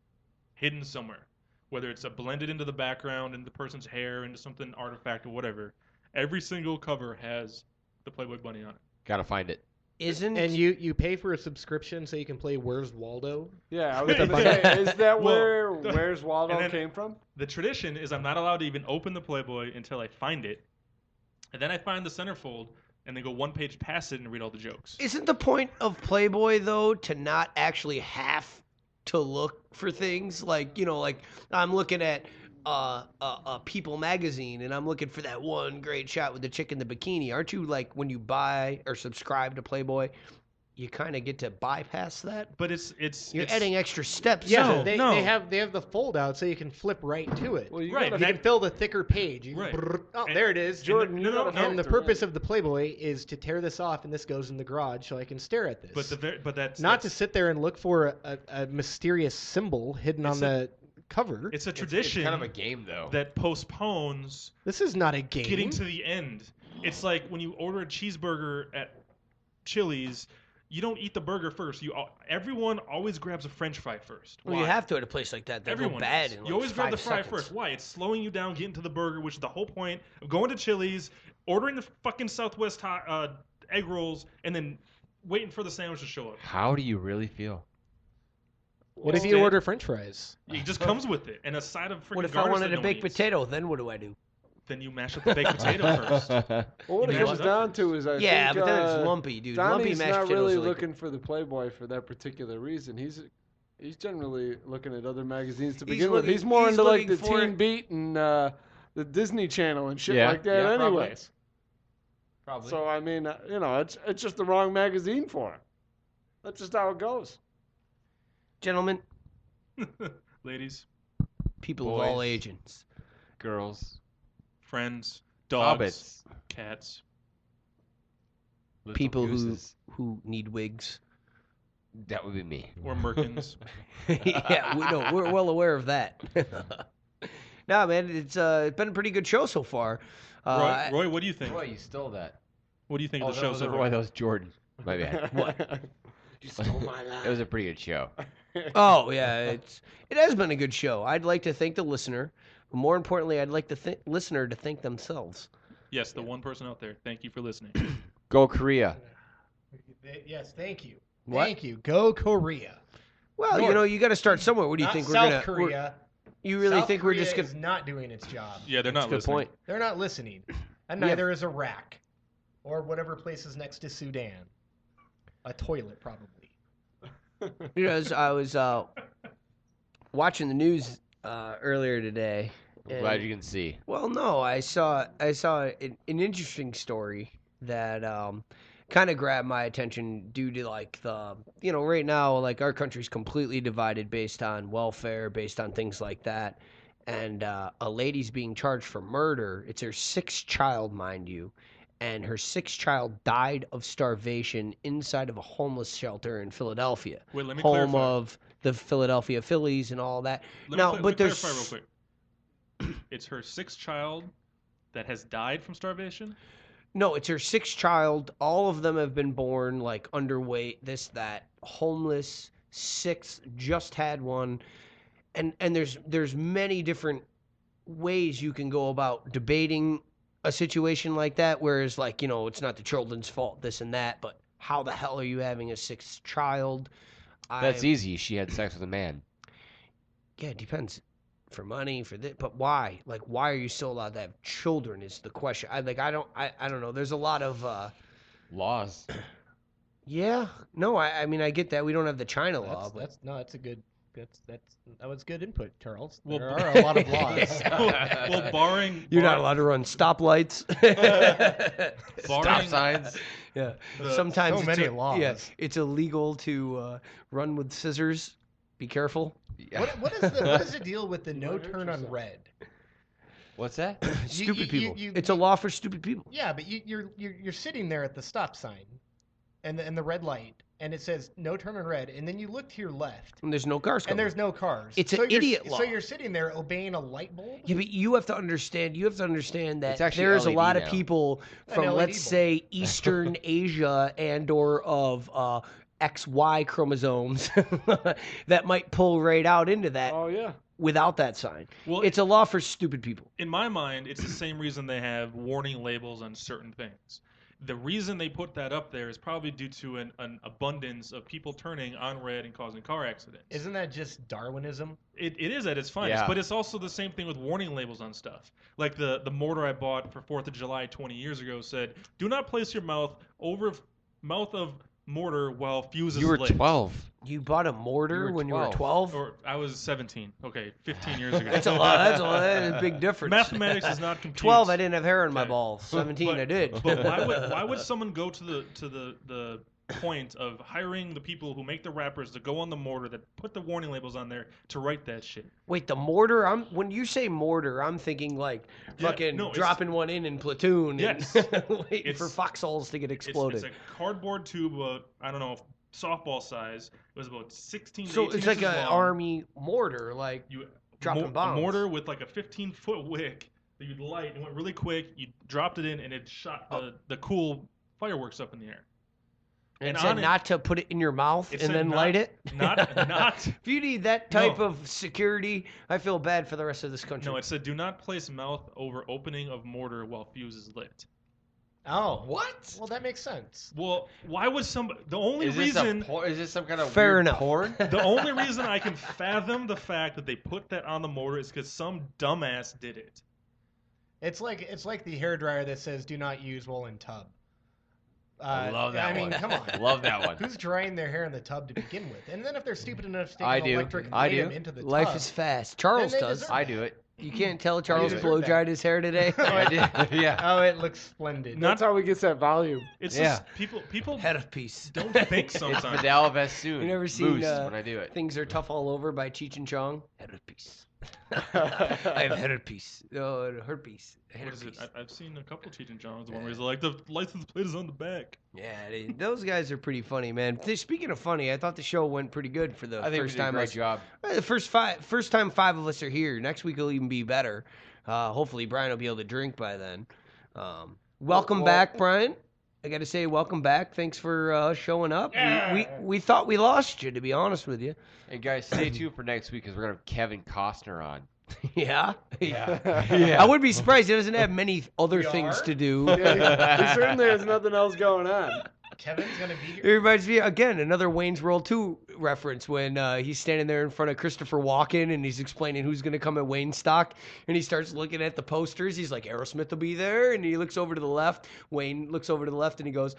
Hidden somewhere. Whether it's blended into the background, into the person's hair, into something artifact or whatever. Every single cover has the Playboy bunny on it. Gotta find it. Isn't And you pay for a subscription so you can play Where's Waldo? Yeah, I was With a gonna say, is that Well, where Where's Waldo and then- came from? The tradition is I'm not allowed to even open the Playboy until I find it. And then I find the centerfold, and then go one page past it and read all the jokes. Isn't the point of Playboy though to not actually have to look for things like like I'm looking at People magazine and I'm looking for that one great shot with the chick in the bikini. Aren't you like when you buy or subscribe to Playboy, you kind of get to bypass that? But it's You're it's, adding extra steps. Yeah, No, they, no. they have the fold out so you can flip right to it. Well, you Right, gotta You can fill the thicker page. You can Right. oh, And- there it is. Jordan, you no, gotta no, And the filter purpose in. of the Playboy is to tear this off, and this goes in the garage so I can stare at this. but that's not to that's- sit there and look for a mysterious symbol hidden on It's the cover. It's a It's tradition kind of a game, though. that postpones This is not a game. getting to the end. It's like when you order a cheeseburger at Chili's, you don't eat the burger first. Everyone always grabs a French fry first. Well, you have to at a place like that. They go Everyone bad does. in You always like grab 5 the fry seconds. first. Why? It's slowing you down, getting to the burger, which is the whole point of going to Chili's, ordering the fucking Southwest egg rolls, and then waiting for the sandwich to show up. How do you really feel? What if Well, you it- order French fries? It just comes with it, and a side of freaking What if I garnish wanted that a no one baked eats. potato? Then what do I do? Then you mash up the baked potato first. Well, what You it mash comes it up down first. to is I Yeah, think, but then it's lumpy, dude. Lumpy Donnie's mashed not potatoes really are like- looking for the Playboy for that particular reason. He's generally looking at other magazines to begin with. looking- He's more he's into like the looking for Teen it. Beat and the Disney Channel and shit Yeah, like that. yeah, probably. anyways, Probably. so I mean, it's just the wrong magazine for him. That's just how it goes. Gentlemen, Ladies, people of all Boys. ages. Girls. friends, dogs, Hobbits. cats. Little People gooses. who need wigs. That would be me. Or merkins. Yeah, we're well aware of that. No, man, it's been a pretty good show so far. Roy, what do you think? Boy, you stole that. What do you think Oh, of the that show was so Roy. far? That was Jordan. My bad. What? You stole my line. It was a pretty good show. Oh yeah, it has been a good show. I'd like to thank the listener, but more importantly, I'd like the listener to thank themselves. Yes, the one person out there. Thank you for listening. Go Korea. Yes, thank you. What? Thank you. Go Korea. Well, North. you got to start somewhere. What do you Not think South we're gonna? Korea. You really South think Korea we're just gonna? is not doing its job. Yeah, they're not Good listening. point. They're not listening, and Yeah. neither is Iraq, or whatever place is next to Sudan. A toilet, probably. Because I was watching the news earlier today. I'm glad you can see. Well, no, I saw an interesting story that kind of grabbed my attention due to like the right now like our country's completely divided based on welfare, based on things like that, and a lady's being charged for murder. It's her 6th child, mind you, and her 6th child died of starvation inside of a homeless shelter in Philadelphia, Wait, let me home clarify. of the Philadelphia Phillies and all that. Let Now, me but there's clarify real quick. It's her 6th child that has died from starvation? No, it's her 6th child. All of them have been born like underweight, this, that, homeless, 6th, just had one. And there's many different ways you can go about debating a situation like that, whereas like, it's not the children's fault, this and that, but how the hell are you having a 6th child? That's easy. She had sex with a man. Yeah, it depends. For money, for this, but why? Like, why are you still allowed to have children? Is the question. I don't know. There's a lot of. Laws. Yeah, no, I mean I get that we don't have the China law, but That's a good. That was good input, Charles. Well, There are a lot of laws. well, barring you're not allowed to run stoplights. Stop barring, signs. Yeah, The- sometimes so it's many laws. Yeah, it's illegal to run with scissors. Be careful. What is the deal with the no turn on red? What's that? Stupid people. you- It's a law for stupid people. Yeah, but you're sitting there at the stop sign, and the red light, and it says no turn on red, and then you look to your left, And there's no cars coming. and there's no cars. It's an So you're- idiot law. So you're sitting there obeying a light bulb. Yeah, but you have to understand. You have to understand that It's actually there's a LED lot of now. people An from, LED let's bulb. say, Eastern Asia and/or of XY chromosomes that might pull right out into that Oh yeah. without that sign. Well, It's a law for stupid people. in my mind, it's the same reason they have warning labels on certain things. The reason they put that up there is probably due to an abundance of people turning on red and causing car accidents. Isn't that just Darwinism? It is at its finest, Yeah. but it's also the same thing with warning labels on stuff. Like the mortar I bought for 4th of July 20 years ago said, "Do not place your mouth over mouth of mortar while fuse is You were lit." 12. You bought a mortar You were when you were 12. 12? Or I was 17. Okay, 15 years ago. That's a lot. That's a big difference. Mathematics is not compute. 12, I didn't have hair in my Okay. balls. 17, But- I did. But why would someone go to the point of hiring the people who make the wrappers to go on the mortar that put the warning labels on there to write that shit? Wait, the mortar? When you say mortar, I'm thinking like Yeah, fucking no, it's- dropping one in platoon Yes. and waiting It's- for foxholes to get exploded. It's a cardboard tube, I don't know, softball size. It was about 16 to So 18 it's like inches an long. army mortar, like You dropping bombs. A mortar with like a 15-foot wick that you'd light, and it went really quick. You dropped it in, and it shot the cool fireworks up in the air. And it said not to put it in your mouth and then light it? Not. If you need that type of security, I feel bad for the rest of this country. No, it said do not place mouth over opening of mortar while fuse is lit. Oh. What? Well, that makes sense. Well, why would somebody... The only Is reason... Is this some kind of Fair weird enough. porn? The only reason I can fathom the fact that they put that on the mortar is because some dumbass did it. It's like the hairdryer that says "Do not use while in tub." I love that I mean, one. come on. Love that one. Who's drying their hair in the tub to begin with? And then if they're stupid enough to stick I an do. electric I item do. into the Life tub, is fast. Charles Then they does. deserve I do it. You can't tell Charles deserve blow that. dried his hair today. I did. Yeah. oh, it looks splendid. Not- That's how he gets that volume. It's Yeah. just people Head of peace. don't think It's sometimes. Vidal Vassoon. You never seen Boost when I do it. Things Are Tough All Over by Cheech and Chong? Head of peace. I have head of peace. Oh, herpes. Head What of is it? peace. I've seen a couple Cheech and Chongs. The one where he's like, the license plate is on the back. Yeah, those guys are pretty funny, man. Speaking of funny, I thought the show went pretty good for the I think we first did a time. great job. The first time 5 of us are here. Next week will even be better. Hopefully, Brian will be able to drink by then. Welcome back, Brian. I got to say, welcome back. Thanks for showing up. We thought we lost you, to be honest with you. Hey guys, stay tuned for next week because we're gonna have Kevin Costner on. Yeah. Yeah. I would be surprised. He doesn't have many other things to do. Yeah, he certainly has nothing else going on. Kevin's gonna be It here. reminds me, again, another Wayne's World 2 reference when he's standing there in front of Christopher Walken and he's explaining who's going to come at Wayne stock. And he starts looking at the posters. He's like, Aerosmith will be there. And he looks over to the left. Wayne looks over to the left and he goes,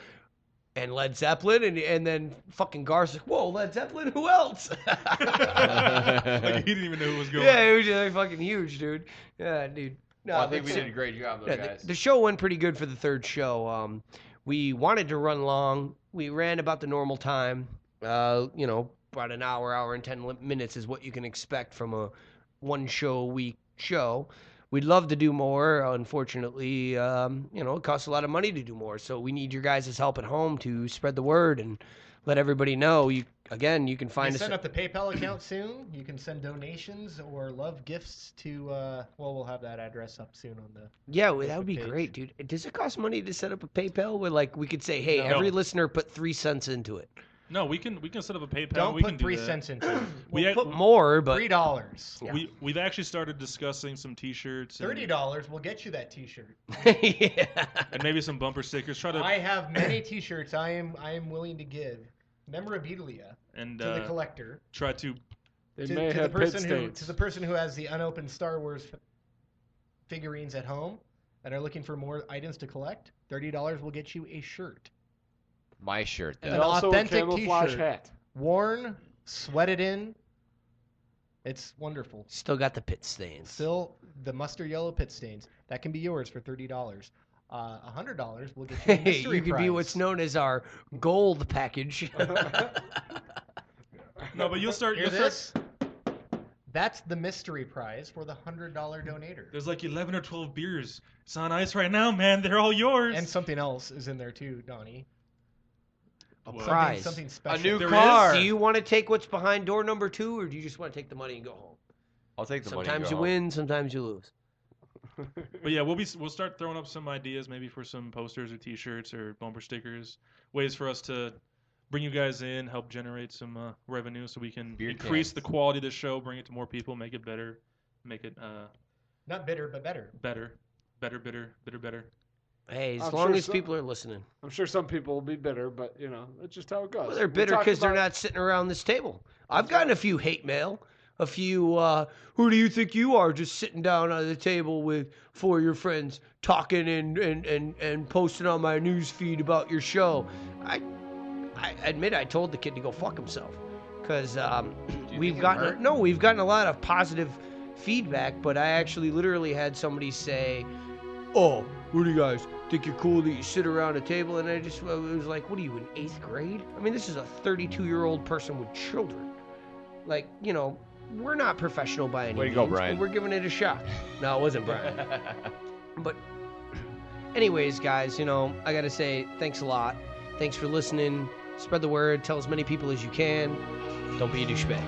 and Led Zeppelin. And then fucking Garth's like, whoa, Led Zeppelin? Who else? Like he didn't even know who was going. Yeah, it was just like, fucking huge, dude. Yeah, dude. No, Well, I think but we did a great job, though, yeah, guys. the show went pretty good for the third show. We wanted to run long. We ran about the normal time. About an hour and 10 minutes is what you can expect from a one show a week show. We'd love to do more. Unfortunately, it costs a lot of money to do more. So we need your guys' help at home to spread the word and let everybody know. You can find us. Set up the PayPal account soon. You can send donations or love gifts to. We'll have that address up soon on the. Yeah, that would be page. great, dude. Does it cost money to set up a PayPal where, like, we could say, hey, No. every listener put 3 cents into it? No, we can set up a PayPal. Don't we put can do 3 that. cents into it. We Put more, but $3. Yeah. We've actually started discussing some T-shirts. and- $30 will get you that T-shirt. yeah. And maybe some bumper stickers. Try to I have many T-shirts. I am willing to give memorabilia and to the collector. try to They To, may to the have pit person who stains. to the person who has the unopened Star Wars figurines at home and are looking for more items to collect. $30 will get you a shirt, My shirt, and though. an also authentic a camouflage T-shirt. hat. worn, sweated in. It's wonderful. Still got the pit stains. Still, the mustard yellow pit stains. That can be yours for $30. $100 will get you a mystery you could be prize. what's known as our gold package. no, but you'll start. Hear You'll start this? That's the mystery prize for the $100 donator. there's like 11 or 12 beers. It's on ice right now, man. They're all yours. And something else is in there too, Donnie. What? prize. Something special. new There car. Do you want to take what's behind door number 2, or do you just want to take the money and go home? I'll take the Sometimes money. and you go home. win, sometimes you lose. But yeah, we'll start throwing up some ideas, maybe for some posters or T-shirts or bumper stickers, ways for us to bring you guys in, help generate some revenue, so we can Beer increase cans. the quality of the show, bring it to more people, make it better, make it Not bitter, but better. better. Hey, as I'm long sure as some- people are listening. I'm sure some people will be bitter, but that's just how it goes. Well, they're We bitter talked because they're about- not sitting around this table. I've gotten a few hate mail. A few, who do you think you are, just sitting down on the table with 4 of your friends talking and posting on my news feed about your show. I admit I told the kid to go fuck himself because you we've think it gotten hurt? we've gotten a lot of positive feedback, but I actually literally had somebody say, "Oh, what do you guys think you're cool that you sit around a table?" And it was like, "What are you in 8th grade?" I mean, this is a 32-year-old person with children. Like, we're not professional by any Way to means, go, but Brian. we're giving it a shot. No, it wasn't Brian. But anyways, guys, I got to say thanks a lot. Thanks for listening. Spread the word. Tell as many people as you can. Don't be a douchebag.